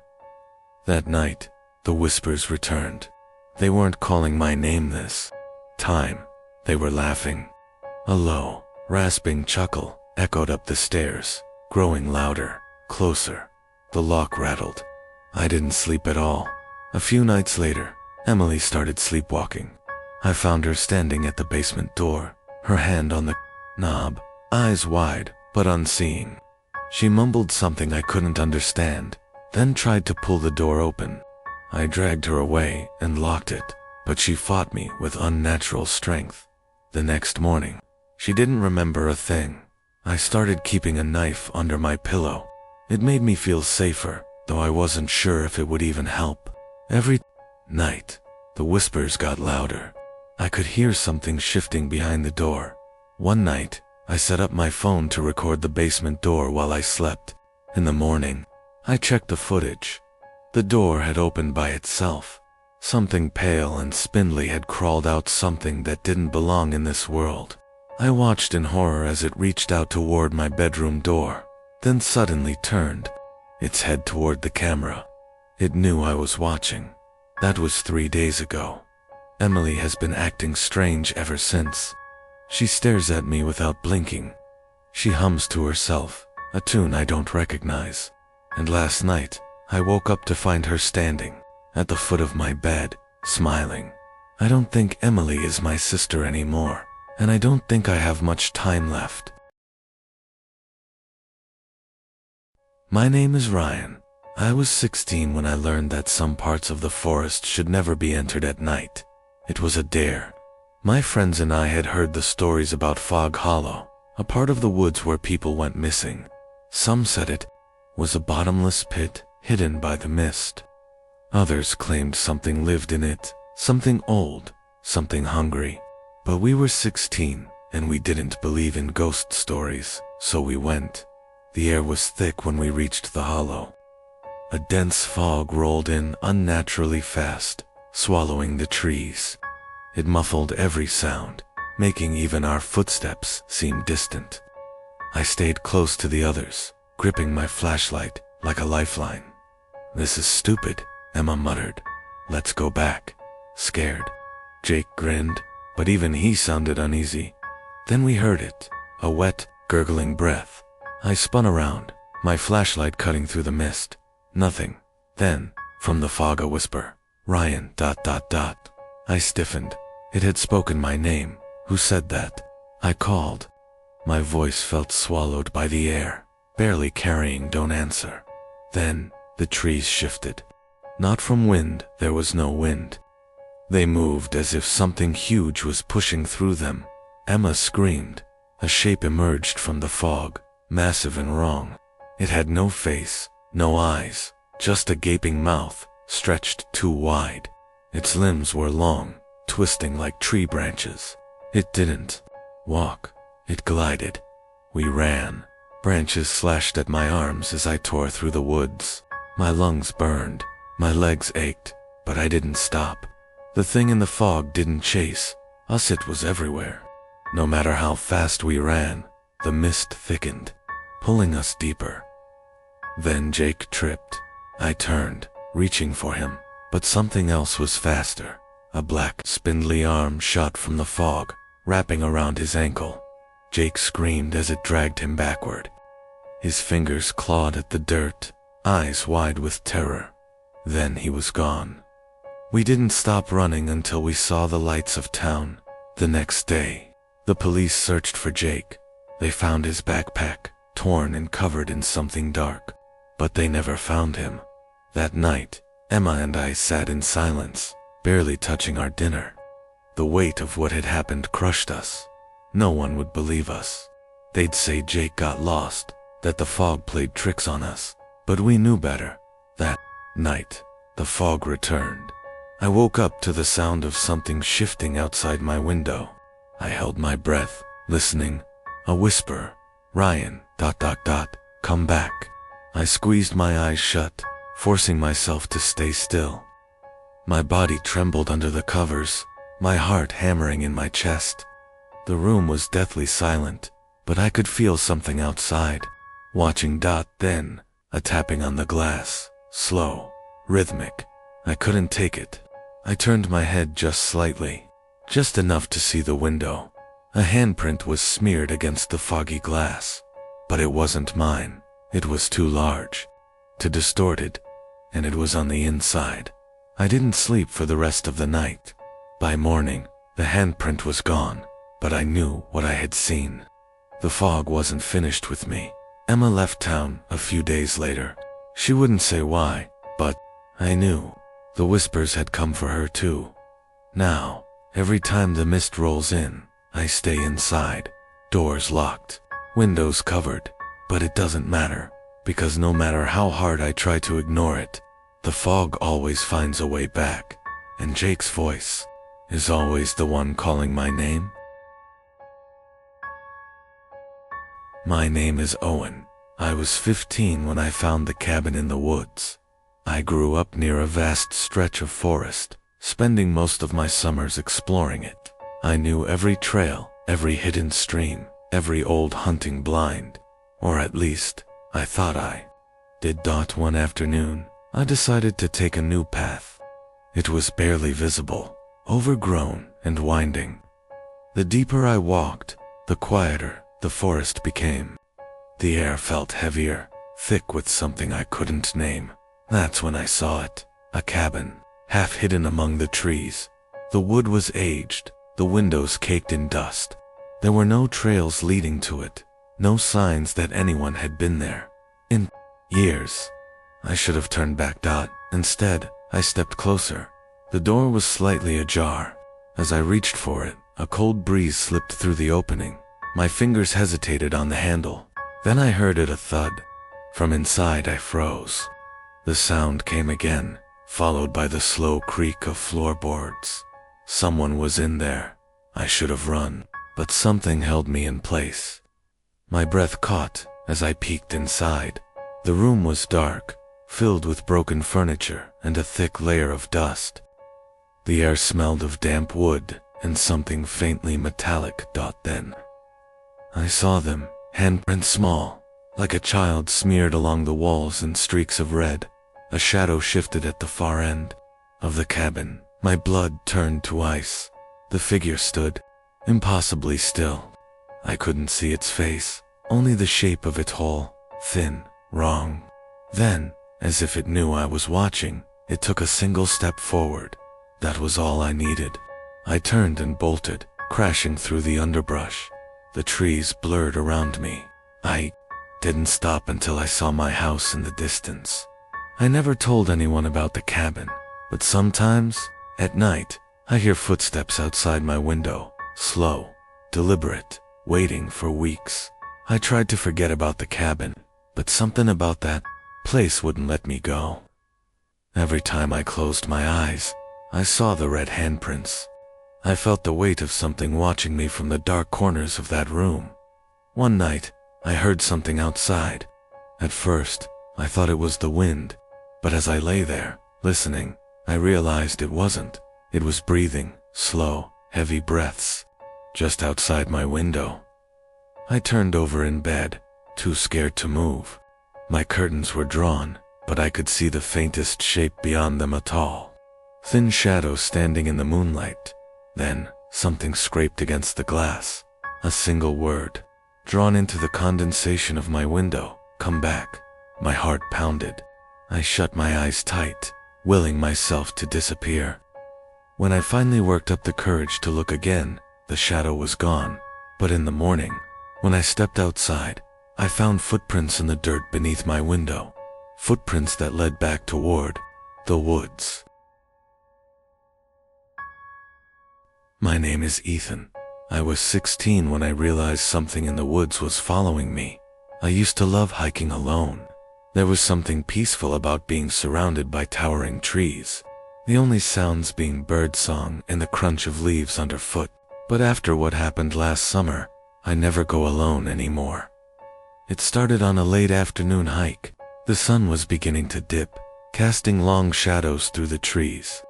Speaker 1: That night, the whispers returned. They weren't calling my name this time. They were laughing. A low, rasping chuckle echoed up the stairs, growing louder, closer. The lock rattled. I didn't sleep at all. A few nights later, Emily started sleepwalking. I found her standing at the basement door, her hand on the knob, eyes wide but unseeing. She mumbled something I couldn't understand, then tried to pull the door open. I dragged her away and locked it, but she fought me with unnatural strength. The next morning, she didn't remember a thing. I started keeping a knife under my pillow. It made me feel safer, though I wasn't sure if it would even help. Every night, the whispers got louder. I could hear something shifting behind the door. One night, I set up my phone to record the basement door while I slept. In the morning, I checked the footage. The door had opened by itself. Something pale and spindly had crawled out, something that didn't belong in this world. I watched in horror as it reached out toward my bedroom door, then suddenly turned its head toward the camera. It knew I was watching. That was 3 days ago. Emily has been acting strange ever since. She stares at me without blinking. She hums to herself, a tune I don't recognize. And last night, I woke up to find her standing at the foot of my bed, smiling. I don't think Emily is my sister anymore, and I don't think I have much time left. My name is Ryan. I was 16 when I learned that some parts of the forest should never be entered at night. It was a dare. My friends and I had heard the stories about Fog Hollow, a part of the woods where people went missing. Some said it was a bottomless pit hidden by the mist. Others claimed something lived in it, something old, something hungry. But we were 16, and we didn't believe in ghost stories, so we went. The air was thick when we reached the hollow. A dense fog rolled in unnaturally fast, swallowing the trees. It muffled every sound, making even our footsteps seem distant. I stayed close to the others, gripping my flashlight like a lifeline. "This is stupid," Emma muttered. "Let's go back." Scared. Jake grinned, but even he sounded uneasy. Then we heard it, a wet, gurgling breath. I spun around, my flashlight cutting through the mist. Nothing. Then, from the fog, a whisper. "Ryan, .. I stiffened. It had spoken my name. Who said that? I called. My voice felt swallowed by the air, barely carrying "Don't answer." Then, the trees shifted. Not from wind, there was no wind. They moved as if something huge was pushing through them. Emma screamed. A shape emerged from the fog, massive and wrong. It had no face, no eyes, just a gaping mouth, stretched too wide. Its limbs were long, twisting like tree branches. It didn't walk, it glided. We ran. Branches slashed at my arms as I tore through the woods. My lungs burned, my legs ached, but I didn't stop. The thing in the fog didn't chase us, it was everywhere. No matter how fast we ran, the mist thickened, pulling us deeper. Then Jake tripped. I turned, reaching for him, but something else was faster. A black, spindly arm shot from the fog, wrapping around his ankle. Jake screamed as it dragged him backward. His fingers clawed at the dirt, eyes wide with terror. Then he was gone. We didn't stop running until we saw the lights of town. The next day, the police searched for Jake. They found his backpack, torn and covered in something dark. But they never found him. That night, Emma and I sat in silence, barely touching our dinner. The weight of what had happened crushed us. No one would believe us. They'd say Jake got lost, that the fog played tricks on us. But we knew better. That night, the fog returned. I woke up to the sound of something shifting outside my window. I held my breath, listening. A whisper, "Ryan, ... come back." I squeezed my eyes shut, forcing myself to stay still. My body trembled under the covers, my heart hammering in my chest. The room was deathly silent, but I could feel something outside, watching. Then, a tapping on the glass, slow, rhythmic. I couldn't take it. I turned my head just slightly, just enough to see the window. A handprint was smeared against the foggy glass, but it wasn't mine. It was too large, too distorted, and it was on the inside. I didn't sleep for the rest of the night. By morning, the handprint was gone, but I knew what I had seen. The fog wasn't finished with me. Emma left town a few days later. She wouldn't say why, but I knew. The whispers had come for her too. Now, every time the mist rolls in, I stay inside, doors locked, windows covered. But it doesn't matter, because no matter how hard I try to ignore it, the fog always finds a way back, and Jake's voice is always the one calling my name. My name is Owen. I was 15 when I found the cabin in the woods. I grew up near a vast stretch of forest, spending most of my summers exploring it. I knew every trail, every hidden stream, every old hunting blind. Or at least, I thought I did. One afternoon, I decided to take a new path. It was barely visible, overgrown and winding. The deeper I walked, the quieter the forest became. The air felt heavier, thick with something I couldn't name. That's when I saw it, a cabin, half hidden among the trees. The wood was aged, the windows caked in dust. There were no trails leading to it. No signs that anyone had been there in years. I should have turned back. Instead, I stepped closer. The door was slightly ajar. As I reached for it, a cold breeze slipped through the opening. My fingers hesitated on the handle. Then I heard it, a thud. From inside I froze. The sound came again, followed by the slow creak of floorboards. Someone was in there. I should have run, but something held me in place. My breath caught as I peeked inside. The room was dark, filled with broken furniture and a thick layer of dust. The air smelled of damp wood and something faintly metallic. Then I saw them, handprints small, like a child, smeared along the walls in streaks of red. A shadow shifted at the far end of the cabin. My blood turned to ice. The figure stood, impossibly still. I couldn't see its face, only the shape of it, tall, thin, wrong. Then, as if it knew I was watching, it took a single step forward. That was all I needed. I turned and bolted, crashing through the underbrush. The trees blurred around me. I didn't stop until I saw my house in the distance. I never told anyone about the cabin, but sometimes, at night, I hear footsteps outside my window, slow, deliberate, waiting for weeks. I tried to forget about the cabin, but something about that place wouldn't let me go. Every time I closed my eyes, I saw the red handprints. I felt the weight of something watching me from the dark corners of that room. One night, I heard something outside. At first, I thought it was the wind, but as I lay there, listening, I realized it wasn't. It was breathing, slow, heavy breaths, just outside my window. I turned over in bed, too scared to move. My curtains were drawn, but I could see the faintest shape beyond them, a tall, thin shadow standing in the moonlight. Then, something scraped against the glass. A single word, drawn into the condensation of my window, "Come back." My heart pounded. I shut my eyes tight, willing myself to disappear. When I finally worked up the courage to look again, the shadow was gone. But in the morning, when I stepped outside, I found footprints in the dirt beneath my window, footprints that led back toward the woods. My name is Ethan. I was 16 when I realized something in the woods was following me. I used to love hiking alone. There was something peaceful about being surrounded by towering trees, the only sounds being birdsong and the crunch of leaves underfoot. But after what happened last summer, I never go alone anymore. It started on a late afternoon hike. The sun was beginning to dip, casting long shadows through the trees.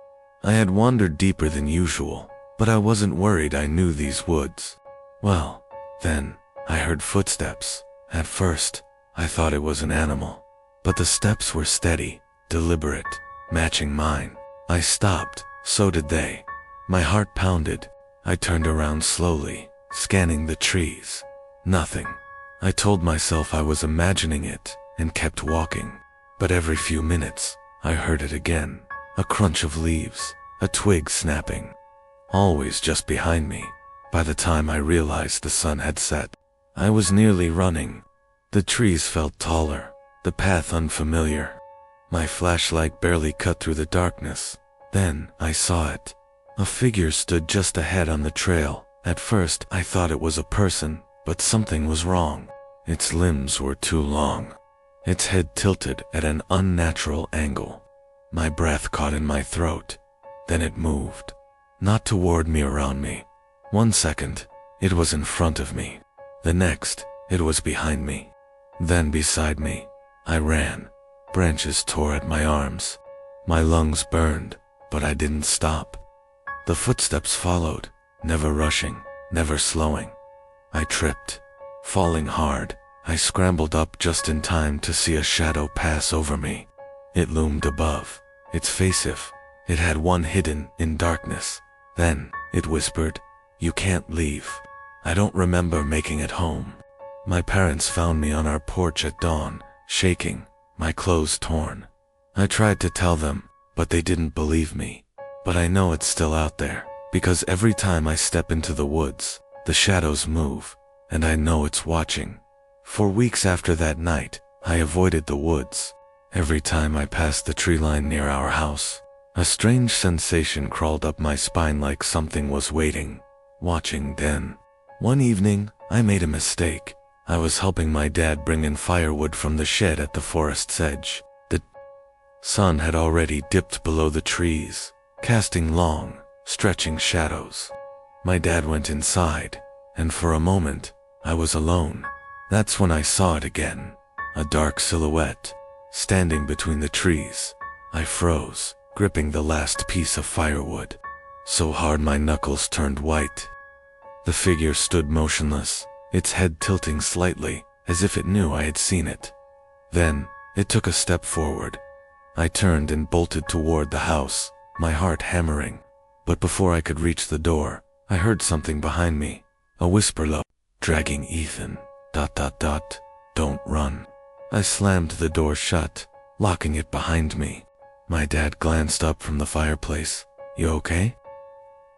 Speaker 1: I had wandered deeper than usual, but I wasn't worried. I knew these woods. Well, then, I heard footsteps. At first, I thought it was an animal, but the steps were steady, deliberate, matching mine. I stopped, so did they. My heart pounded. I turned around slowly, scanning the trees. Nothing. I told myself I was imagining it and kept walking. But every few minutes, I heard it again. A crunch of leaves, a twig snapping. Always just behind me. By the time I realized the sun had set, I was nearly running. The trees felt taller, the path unfamiliar. My flashlight barely cut through the darkness. Then I saw it. A figure stood just ahead on the trail. At first, I thought it was a person, but something was wrong. Its limbs were too long. Its head tilted at an unnatural angle. My breath caught in my throat. Then it moved. Not toward me, around me. 1 second, it was in front of me. The next, it was behind me. Then beside me. I ran. Branches tore at my arms. My lungs burned, but I didn't stop. The footsteps followed, never rushing, never slowing. I tripped, falling hard. I scrambled up just in time to see a shadow pass over me. It loomed above, its face if it had one hidden in darkness. Then, it whispered, "You can't leave." I don't remember making it home. My parents found me on our porch at dawn, shaking, my clothes torn. I tried to tell them, but they didn't believe me. But I know it's still out there, because every time I step into the woods, the shadows move, and I know it's watching. For weeks after that night, I avoided the woods. Every time I passed the tree line near our house, a strange sensation crawled up my spine, like something was waiting, watching. Then, one evening, I made a mistake. I was helping my dad bring in firewood from the shed at the forest's edge. The sun had already dipped below the trees, casting long, stretching shadows. My dad went inside, and for a moment, I was alone. That's when I saw it again, a dark silhouette, standing between the trees. I froze, gripping the last piece of firewood, so hard my knuckles turned white. The figure stood motionless, its head tilting slightly, as if it knew I had seen it. Then, it took a step forward. I turned and bolted toward the house, my heart hammering. But before I could reach the door, I heard something behind me, a whisper low, "Dragging Ethan, ... don't run." I slammed the door shut, locking it behind me. My dad glanced up from the fireplace. "You okay?"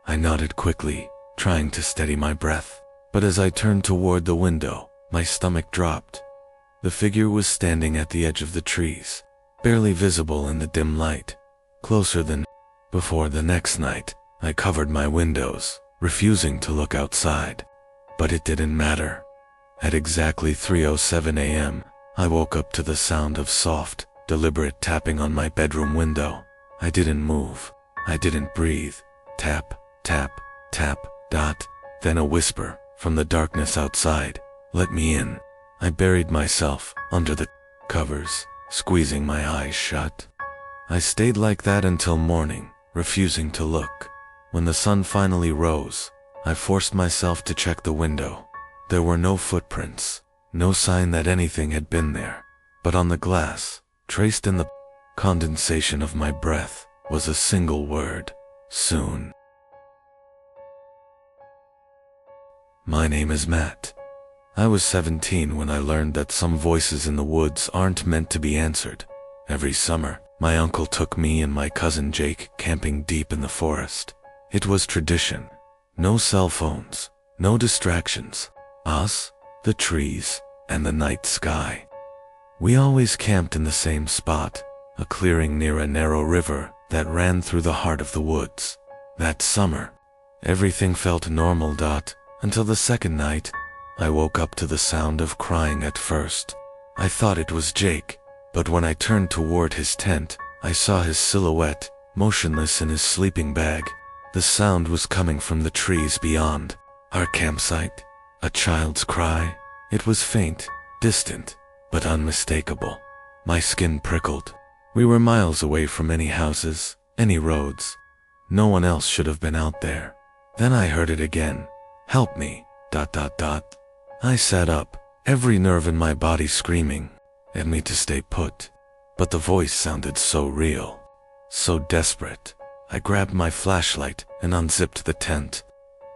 Speaker 1: I nodded quickly, trying to steady my breath. But as I turned toward the window, my stomach dropped. The figure was standing at the edge of the trees, barely visible in the dim light, closer than before. The next night, I covered my windows, refusing to look outside. But it didn't matter. At exactly 3:07 a.m., I woke up to the sound of soft, deliberate tapping on my bedroom window. I didn't move. I didn't breathe. Tap, tap, tap, dot. Then a whisper from the darkness outside, "Let me in." I buried myself under the covers, squeezing my eyes shut. I stayed like that until morning, refusing to look. When the sun finally rose, I forced myself to check the window. There were no footprints, no sign that anything had been there. But on the glass, traced in the condensation of my breath, was a single word: soon. My name is Matt. I was 17 when I learned that some voices in the woods aren't meant to be answered. Every summer, my uncle took me and my cousin Jake camping deep in the forest. It was tradition. No cell phones, no distractions. Us, the trees, and the night sky. We always camped in the same spot, a clearing near a narrow river that ran through the heart of the woods. That summer, everything felt normal. Until the second night, I woke up to the sound of crying. At first, I thought it was Jake, but when I turned toward his tent, I saw his silhouette, motionless in his sleeping bag. The sound was coming from the trees beyond our campsite. A child's cry. It was faint, distant, but unmistakable. My skin prickled. We were miles away from any houses, any roads. No one else should have been out there. Then I heard it again. Help me. I sat up, every nerve in my body screaming at me to stay put. But the voice sounded so real, so desperate. I grabbed my flashlight and unzipped the tent.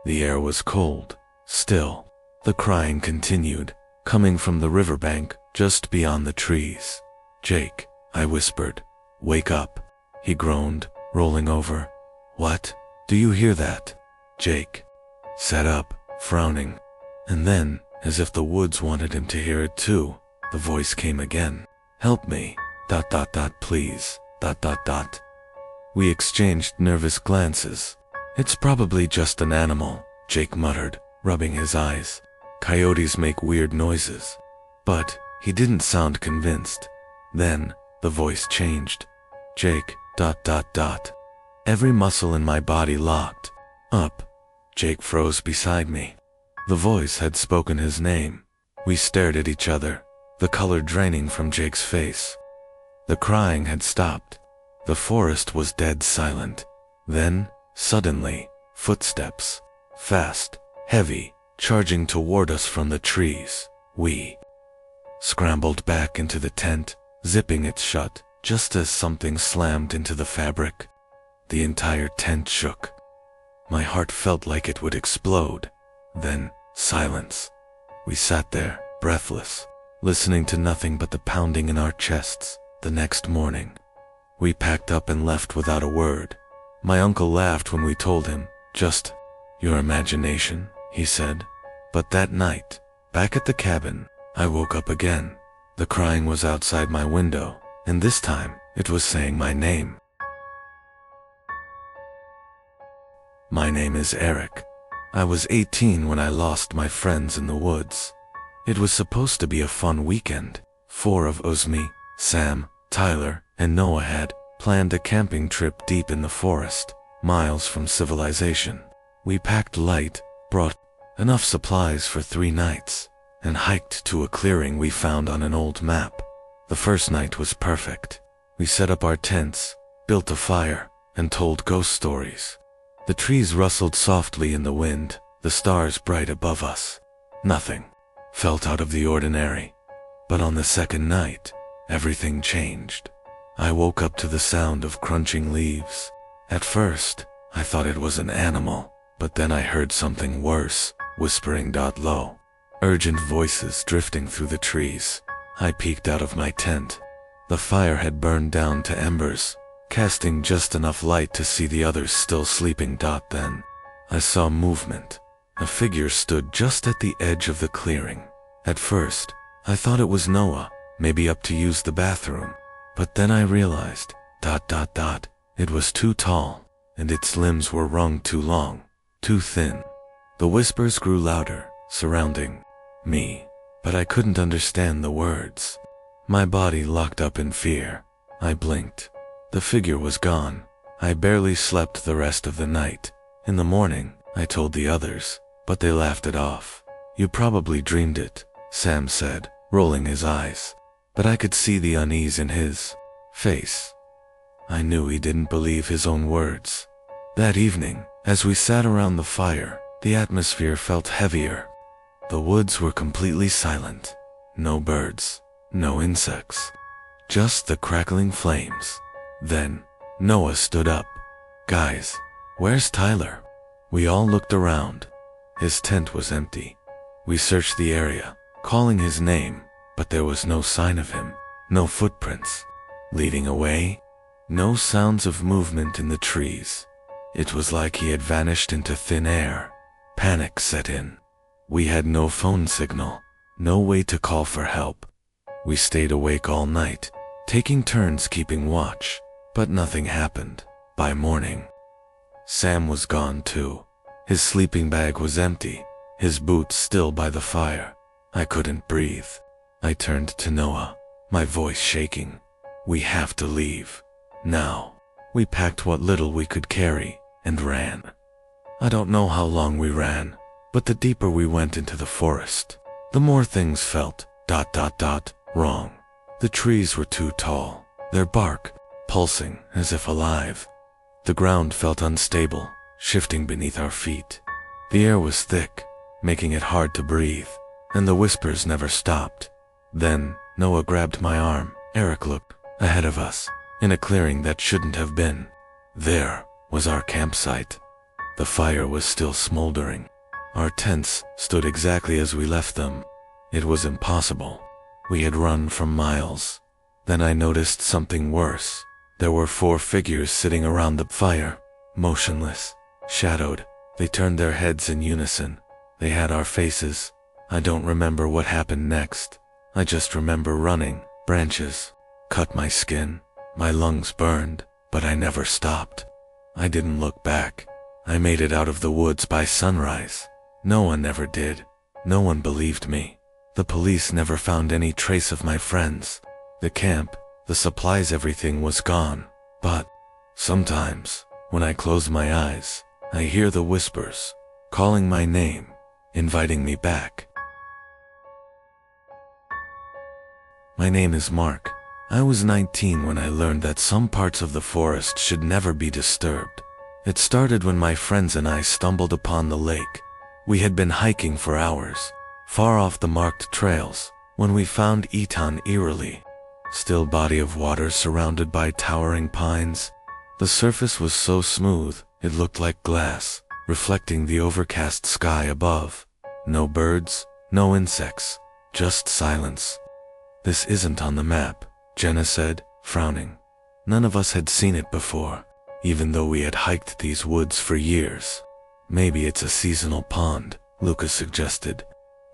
Speaker 1: The air was cold, still. The crying continued, coming from the riverbank just beyond the trees. Jake, I whispered. Wake up. He groaned, rolling over. What? Do you hear that? Jake sat up, frowning. And then, as if the woods wanted him to hear it too, the voice came again. Help me. Please. We exchanged nervous glances. It's probably just an animal, Jake muttered, rubbing his eyes. Coyotes make weird noises. But he didn't sound convinced. Then, the voice changed. Jake, Every muscle in my body locked up. Jake froze beside me. The voice had spoken his name. We stared at each other, the color draining from Jake's face. The crying had stopped. The forest was dead silent. Then, suddenly, footsteps. Fast, heavy, charging toward us from the trees. We scrambled back into the tent, zipping it shut, just as something slammed into the fabric. The entire tent shook. My heart felt like it would explode. Then, silence. We sat there, breathless, listening to nothing but the pounding in our chests. The next morning, we packed up and left without a word. My uncle laughed when we told him. Just your imagination, he said. But that night, back at the cabin, I woke up again. The crying was outside my window, and this time, it was saying my name. My name is Eric. I was 18 when I lost my friends in the woods. It was supposed to be a fun weekend. 4 of us, me, Sam, Tyler, and Noah had planned a camping trip deep in the forest, miles from civilization. We packed light, brought enough supplies for 3 nights, and hiked to a clearing we found on an old map. The first night was perfect. We set up our tents, built a fire, and told ghost stories. The trees rustled softly in the wind, the stars bright above us. Nothing felt out of the ordinary. But on the second night, everything changed. I woke up to the sound of crunching leaves. At first, I thought it was an animal, but then I heard something worse, whispering low. Urgent voices drifting through the trees. I peeked out of my tent. The fire had burned down to embers, casting just enough light to see the others still sleeping. Then, I saw movement. A figure stood just at the edge of the clearing. At first, I thought it was Noah, maybe up to use the bathroom. But then I realized, it was too tall, and its limbs were wrung too long, too thin. The whispers grew louder, surrounding me, but I couldn't understand the words. My body locked up in fear. I blinked. The figure was gone. I barely slept the rest of the night. In the morning, I told the others, but they laughed it off. You probably dreamed it, Sam said, rolling his eyes. But I could see the unease in his face. I knew he didn't believe his own words. That evening, as we sat around the fire, the atmosphere felt heavier. The woods were completely silent. No birds, no insects, just the crackling flames. Then, Noah stood up. Guys, where's Tyler? We all looked around. His tent was empty. We searched the area, calling his name, but there was no sign of him. No footprints leading away. No sounds of movement in the trees. It was like he had vanished into thin air. Panic set in. We had no phone signal. no way to call for help. We stayed awake all night, taking turns keeping watch, but nothing happened. By morning, Sam was gone too. His sleeping bag was empty, his boots still by the fire. I couldn't breathe. I turned to Noah, my voice shaking. We have to leave. Now. We packed what little we could carry and ran. I don't know how long we ran, but the deeper we went into the forest, the more things felt ... wrong. The trees were too tall, their bark pulsing as if alive. The ground felt unstable, shifting beneath our feet. The air was thick, making it hard to breathe, and the whispers never stopped. Then Noah grabbed my arm. Eric looked ahead of us, in a clearing that shouldn't have been. There was our campsite. The fire was still smoldering. Our tents stood exactly as we left them. It was impossible. We had run for miles. Then I noticed something worse. There were 4 figures sitting around the fire, motionless, shadowed. They turned their heads in unison. They had our faces. I don't remember what happened next. I just remember running. Branches cut my skin. My lungs burned, but I never stopped. I didn't look back. I made it out of the woods by sunrise. No one never did. No one believed me. The police never found any trace of my friends. The camp, the supplies, everything was gone. But sometimes, when I close my eyes, I hear the whispers, calling my name, inviting me back. My name is Mark. I was 19 when I learned that some parts of the forest should never be disturbed. It started when my friends and I stumbled upon the lake. We had been hiking for hours, far off the marked trails, when we found Eton eerily. Still body of water surrounded by towering pines. The surface was so smooth, it looked like glass, reflecting the overcast sky above. No birds, no insects, just silence. This isn't on the map, Jenna said, frowning. None of us had seen it before, even though we had hiked these woods for years. Maybe it's a seasonal pond, Lucas suggested.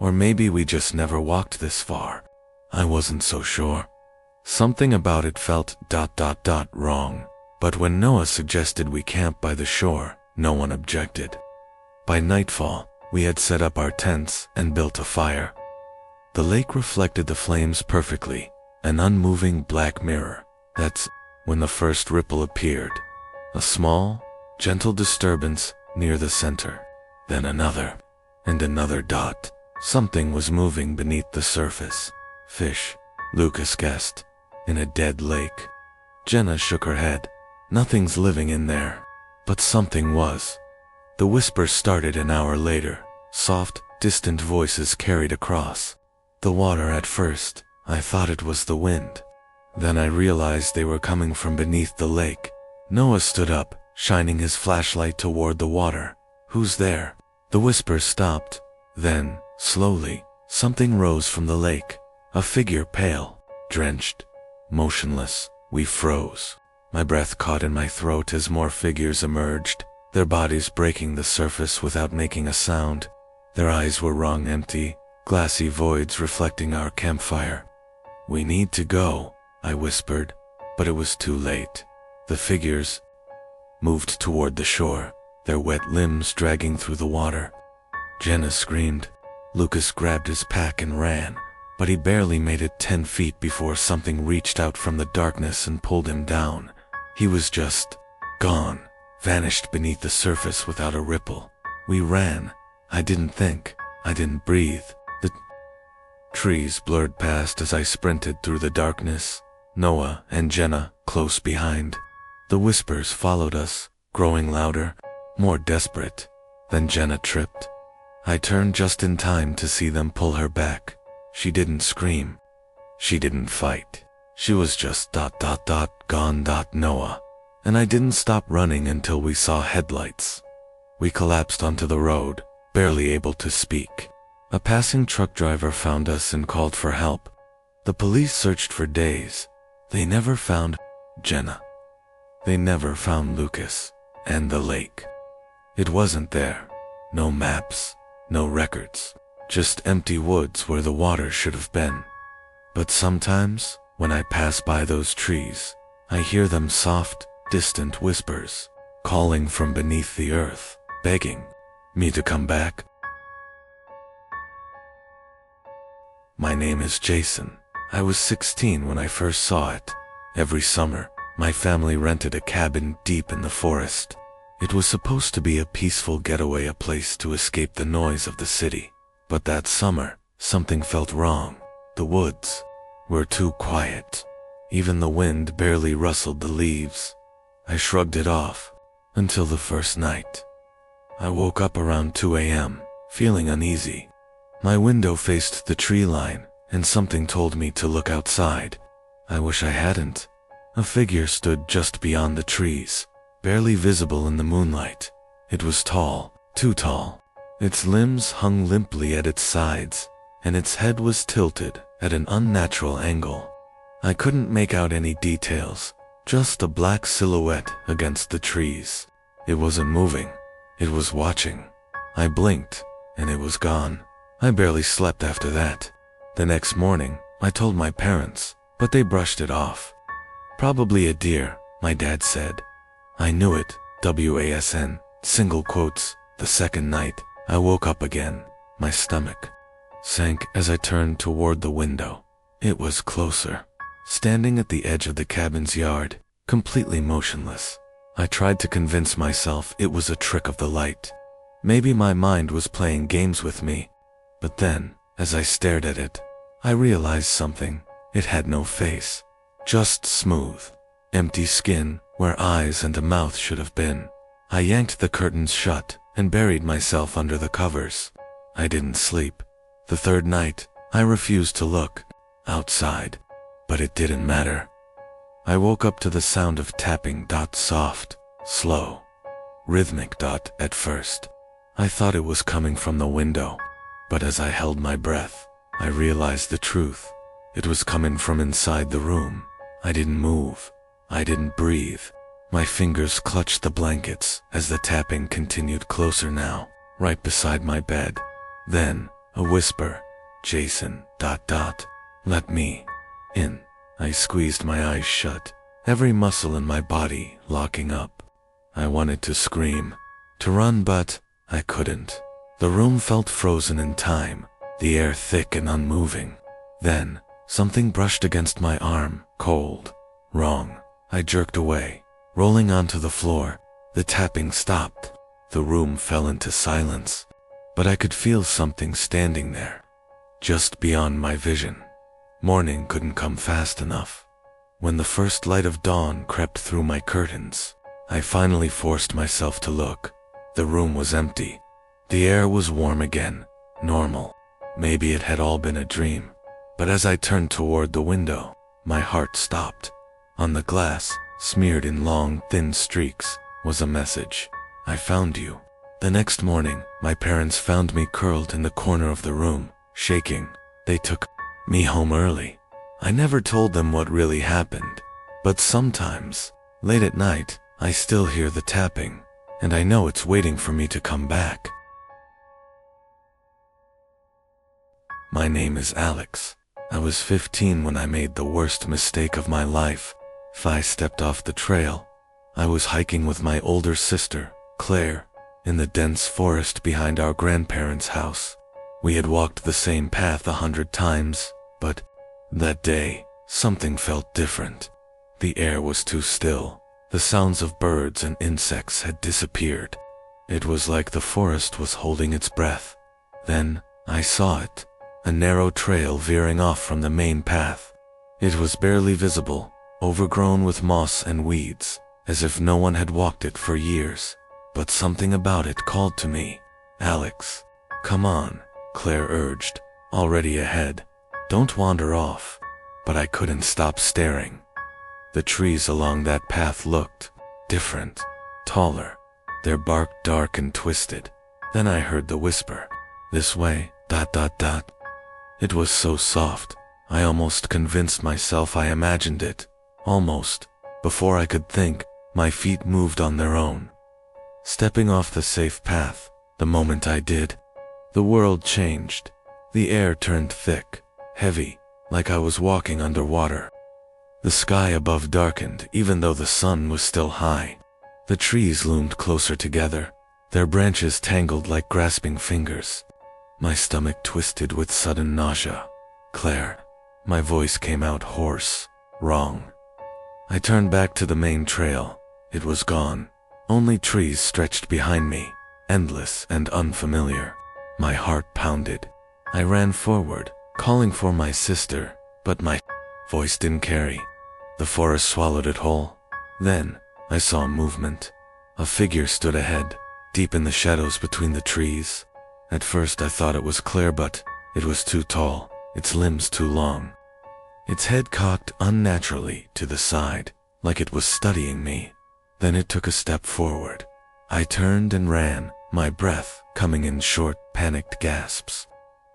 Speaker 1: Or maybe we just never walked this far. I wasn't so sure. Something about it felt ... wrong. But when Noah suggested we camp by the shore, no one objected. By nightfall, we had set up our tents and built a fire. The lake reflected the flames perfectly, an unmoving black mirror. That's when the first ripple appeared. A small, gentle disturbance near the center. Then another, and another dot. Something was moving beneath the surface. Fish, Lucas guessed, in a dead lake. Jenna shook her head. Nothing's living in there. But something was. The whispers started an hour later. Soft, distant voices carried across the water. At first, I thought it was the wind. Then I realized they were coming from beneath the lake. Noah stood up, shining his flashlight toward the water. Who's there? The whispers stopped. Then, slowly, something rose from the lake. A figure, pale, drenched, motionless. We froze. My breath caught in my throat as more figures emerged, their bodies breaking the surface without making a sound. Their eyes were wrung empty, glassy voids reflecting our campfire. We need to go, I whispered, but it was too late. The figures moved toward the shore, their wet limbs dragging through the water. Jenna screamed. Lucas grabbed his pack and ran, but he barely made it 10 feet before something reached out from the darkness and pulled him down. He was just gone, vanished beneath the surface without a ripple. We ran. I didn't think. I didn't breathe. The trees blurred past as I sprinted through the darkness, Noah and Jenna close behind. The whispers followed us, growing louder, more desperate. Then Jenna tripped. I turned just in time to see them pull her back. She didn't scream. She didn't fight. She was just ... gone. Noah. And I didn't stop running until we saw headlights. We collapsed onto the road, barely able to speak. A passing truck driver found us and called for help. The police searched for days. They never found Jenna. They never found Lucas and the lake. It wasn't there. No maps, no records, just empty woods where the water should have been. But sometimes, when I pass by those trees, I hear them soft, distant whispers, calling from beneath the earth, begging me to come back. My name is Jason. I was 16 when I first saw it. Every summer, my family rented a cabin deep in the forest. It was supposed to be a peaceful getaway, a place to escape the noise of the city. But that summer, something felt wrong. The woods were too quiet. Even the wind barely rustled the leaves. I shrugged it off until the first night. I woke up around 2 a.m., feeling uneasy. My window faced the tree line, and something told me to look outside. I wish I hadn't. A figure stood just beyond the trees, barely visible in the moonlight. It was tall, too tall. Its limbs hung limply at its sides, and its head was tilted at an unnatural angle. I couldn't make out any details, just a black silhouette against the trees. It wasn't moving. It was watching. I blinked, and it was gone. I barely slept after that. The next morning, I told my parents, but they brushed it off. Probably a deer, my dad said. I knew it, WASN, single quotes. The second night, I woke up again. My stomach sank as I turned toward the window. It was closer, standing at the edge of the cabin's yard, completely motionless. I tried to convince myself it was a trick of the light. Maybe my mind was playing games with me. But then, as I stared at it, I realized something. It had no face, just smooth, empty skin where eyes and a mouth should have been. I yanked the curtains shut and buried myself under the covers. I didn't sleep. The third night, I refused to look outside, but it didn't matter. I woke up to the sound of tapping, soft, slow, rhythmic. At first, I thought it was coming from the window, but as I held my breath, I realized the truth. It was coming from inside the room. I didn't move. I didn't breathe. My fingers clutched the blankets as the tapping continued closer now, right beside my bed. Then, a whisper, Jason, let me in. I squeezed my eyes shut, every muscle in my body locking up. I wanted to scream, to run, but I couldn't. The room felt frozen in time, the air thick and unmoving. Then, something brushed against my arm, cold, wrong. I jerked away, rolling onto the floor. The tapping stopped. The room fell into silence, but I could feel something standing there, just beyond my vision. Morning couldn't come fast enough. When the first light of dawn crept through my curtains, I finally forced myself to look. The room was empty. The air was warm again, normal. Maybe it had all been a dream. But as I turned toward the window, my heart stopped. On the glass, smeared in long, thin streaks, was a message. I found you. The next morning, my parents found me curled in the corner of the room, shaking. They took me home early. I never told them what really happened, but sometimes, late at night, I still hear the tapping, and I know it's waiting for me to come back. My name is Alex. I was 15 when I made the worst mistake of my life. I stepped off the trail. I was hiking with my older sister, Claire, in the dense forest behind our grandparents' house. We had walked the same path 100 times, but that day, something felt different. The air was too still. The sounds of birds and insects had disappeared. It was like the forest was holding its breath. Then, I saw it. A narrow trail veering off from the main path. It was barely visible, overgrown with moss and weeds, as if no one had walked it for years. But something about it called to me. Alex, come on, Claire urged, already ahead. Don't wander off. But I couldn't stop staring. The trees along that path looked different, taller, their bark dark and twisted. Then I heard the whisper, this way, ... It was so soft, I almost convinced myself I imagined it. Almost. Before I could think, my feet moved on their own. Stepping off the safe path, the moment I did, the world changed. The air turned thick, heavy, like I was walking underwater. The sky above darkened even though the sun was still high. The trees loomed closer together, their branches tangled like grasping fingers. My stomach twisted with sudden nausea. "Claire." My voice came out hoarse, wrong. I turned back to the main trail. It was gone. Only trees stretched behind me, endless and unfamiliar. My heart pounded. I ran forward, calling for my sister, but my voice didn't carry. The forest swallowed it whole. Then, I saw movement. A figure stood ahead, deep in the shadows between the trees. At first I thought it was Claire, but it was too tall, its limbs too long. Its head cocked unnaturally to the side, like it was studying me. Then it took a step forward. I turned and ran, my breath coming in short, panicked gasps.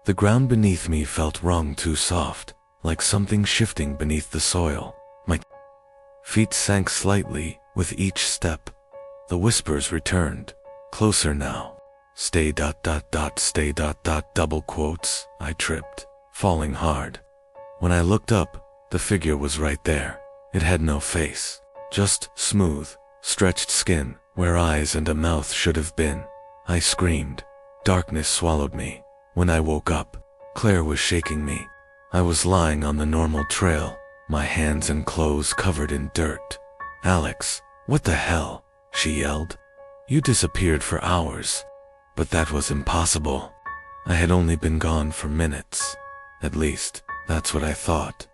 Speaker 1: The ground beneath me felt wrong, too soft, like something shifting beneath the soil. My feet sank slightly with each step. The whispers returned, closer now. Stay ... stay ... double quotes. I tripped, falling hard. When I looked up, the figure was right there. It had no face, just smooth, stretched skin, where eyes and a mouth should have been. I screamed. Darkness swallowed me. When I woke up, Claire was shaking me. I was lying on the normal trail, my hands and clothes covered in dirt. "Alex, what the hell?" she yelled. "You disappeared for hours." But that was impossible. I had only been gone for minutes. At least, that's what I thought.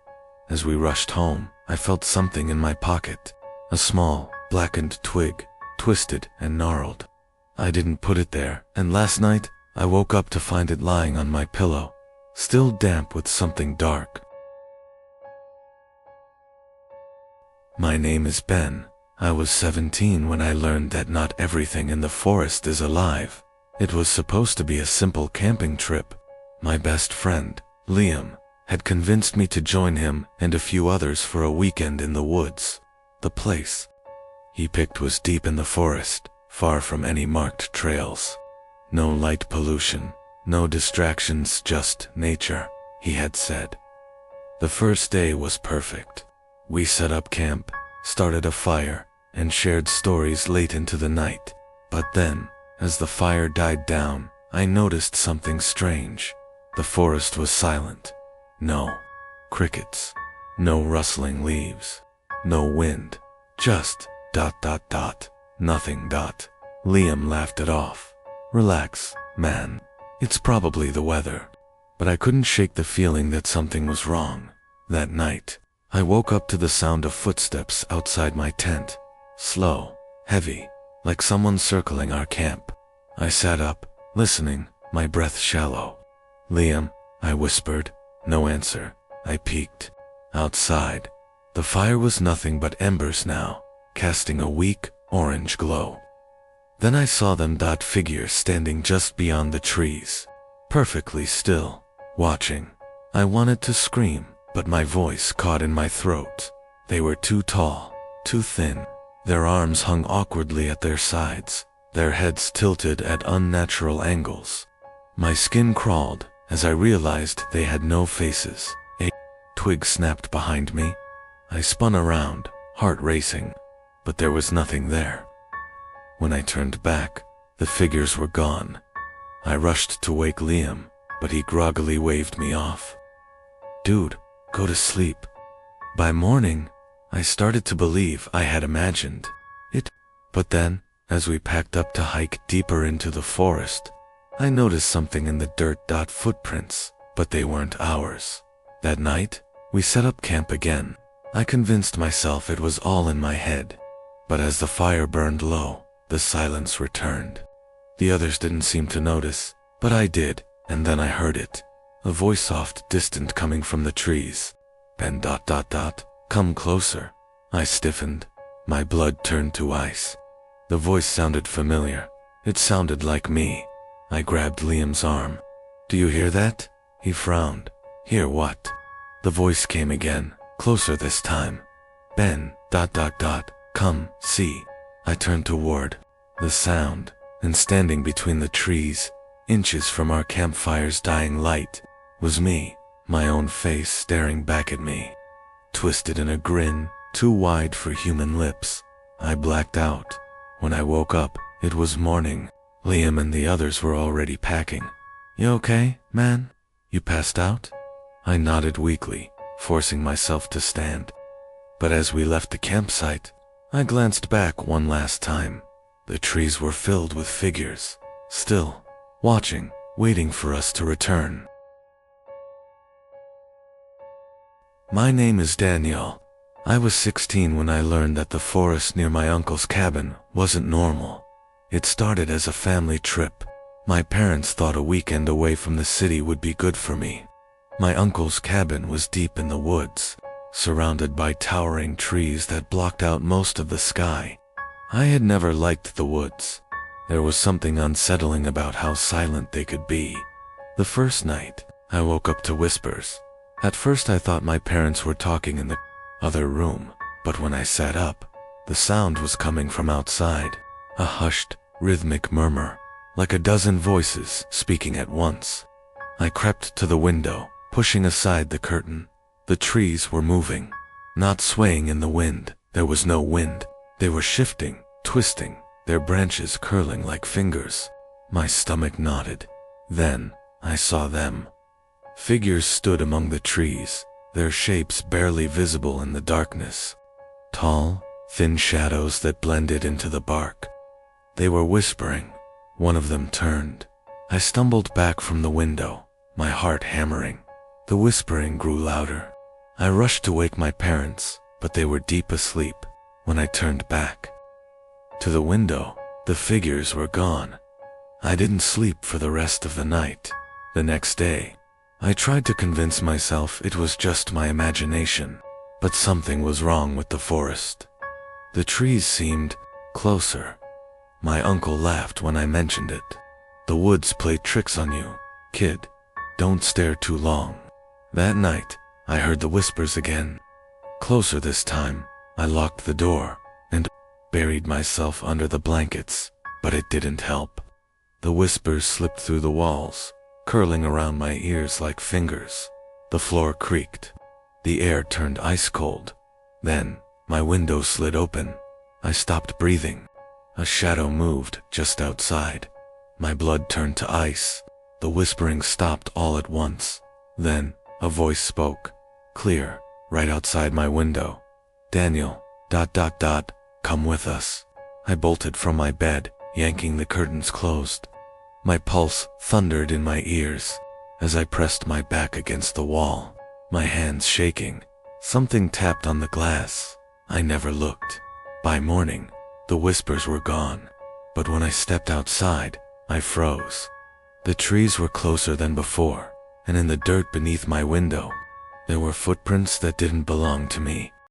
Speaker 1: As we rushed home, I felt something in my pocket. A small, blackened twig, twisted and gnarled. I didn't put it there, and last night, I woke up to find it lying on my pillow, still damp with something dark. My name is Ben. I was 17 when I learned that not everything in the forest is alive. It was supposed to be a simple camping trip. My best friend, Liam, had convinced me to join him and a few others for a weekend in the woods. The place he picked was deep in the forest, far from any marked trails. No light pollution, no distractions, just nature, he had said. The first day was perfect. We set up camp, started a fire, and shared stories late into the night. But then, as the fire died down, I noticed something strange. The forest was silent. No crickets, no rustling leaves, no wind, just ... nothing. Liam laughed it off. "Relax, man. It's probably the weather." But I couldn't shake the feeling that something was wrong. That night, I woke up to the sound of footsteps outside my tent. Slow, heavy, like someone circling our camp. I sat up, listening, my breath shallow. "Liam," I whispered. No answer. I peeked. Outside, the fire was nothing but embers now, casting a weak, orange glow. Then I saw them. Figure standing just beyond the trees, perfectly still, watching. I wanted to scream, but my voice caught in my throat. They were too tall, too thin. Their arms hung awkwardly at their sides, their heads tilted at unnatural angles. My skin crawled as I realized they had no faces. A twig snapped behind me. I spun around, heart racing, but there was nothing there. When I turned back, the figures were gone. I rushed to wake Liam, but he groggily waved me off. "Dude, go to sleep." By morning, I started to believe I had imagined it. But then, as we packed up to hike deeper into the forest, I noticed something in the dirt. Footprints, but they weren't ours. That night, we set up camp again. I convinced myself it was all in my head. But as the fire burned low, the silence returned. The others didn't seem to notice, but I did, and then I heard it. A voice, soft, distant, coming from the trees. "Ben ... come closer." I stiffened. My blood turned to ice. The voice sounded familiar. It sounded like me. I grabbed Liam's arm. "Do you hear that?" He frowned. "Hear what?" The voice came again, closer this time. "Ben ... come, see." I turned toward the sound, and standing between the trees, inches from our campfire's dying light, was me, my own face staring back at me. Twisted in a grin, too wide for human lips. I blacked out. When I woke up, it was morning. Liam and the others were already packing. "You okay, man? You passed out?" I nodded weakly, forcing myself to stand. But as we left the campsite, I glanced back one last time. The trees were filled with figures, still, watching, waiting for us to return. My name is Daniel. I was 16 when I learned that the forest near my uncle's cabin wasn't normal. It started as a family trip. My parents thought a weekend away from the city would be good for me. My uncle's cabin was deep in the woods, surrounded by towering trees that blocked out most of the sky. I had never liked the woods. There was something unsettling about how silent they could be. The first night, I woke up to whispers. At first I thought my parents were talking in the other room, but when I sat up, the sound was coming from outside. A hushed, rhythmic murmur, like a dozen voices speaking at once. I crept to the window, pushing aside the curtain. The trees were moving, not swaying in the wind. There was no wind. They were shifting, twisting, their branches curling like fingers. My stomach knotted. Then, I saw them. Figures stood among the trees, their shapes barely visible in the darkness. Tall, thin shadows that blended into the bark. They were whispering. One of them turned. I stumbled back from the window, my heart hammering. The whispering grew louder. I rushed to wake my parents, but they were deep asleep. When I turned back to the window, the figures were gone. I didn't sleep for the rest of the night. The next day, I tried to convince myself it was just my imagination, but something was wrong with the forest. The trees seemed closer. My uncle laughed when I mentioned it. "The woods play tricks on you, kid. Don't stare too long." That night, I heard the whispers again. Closer this time. I locked the door and buried myself under the blankets, but it didn't help. The whispers slipped through the walls, curling around my ears like fingers. The floor creaked. The air turned ice cold. Then, my window slid open. I stopped breathing. A shadow moved just outside. My blood turned to ice. The whispering stopped all at once. Then, a voice spoke, clear, right outside my window. "Daniel, ... come with us." I bolted from my bed, yanking the curtains closed. My pulse thundered in my ears as I pressed my back against the wall, my hands shaking. Something tapped on the glass. I never looked. By morning, the whispers were gone, but when I stepped outside, I froze. The trees were closer than before, and in the dirt beneath my window, there were footprints that didn't belong to me.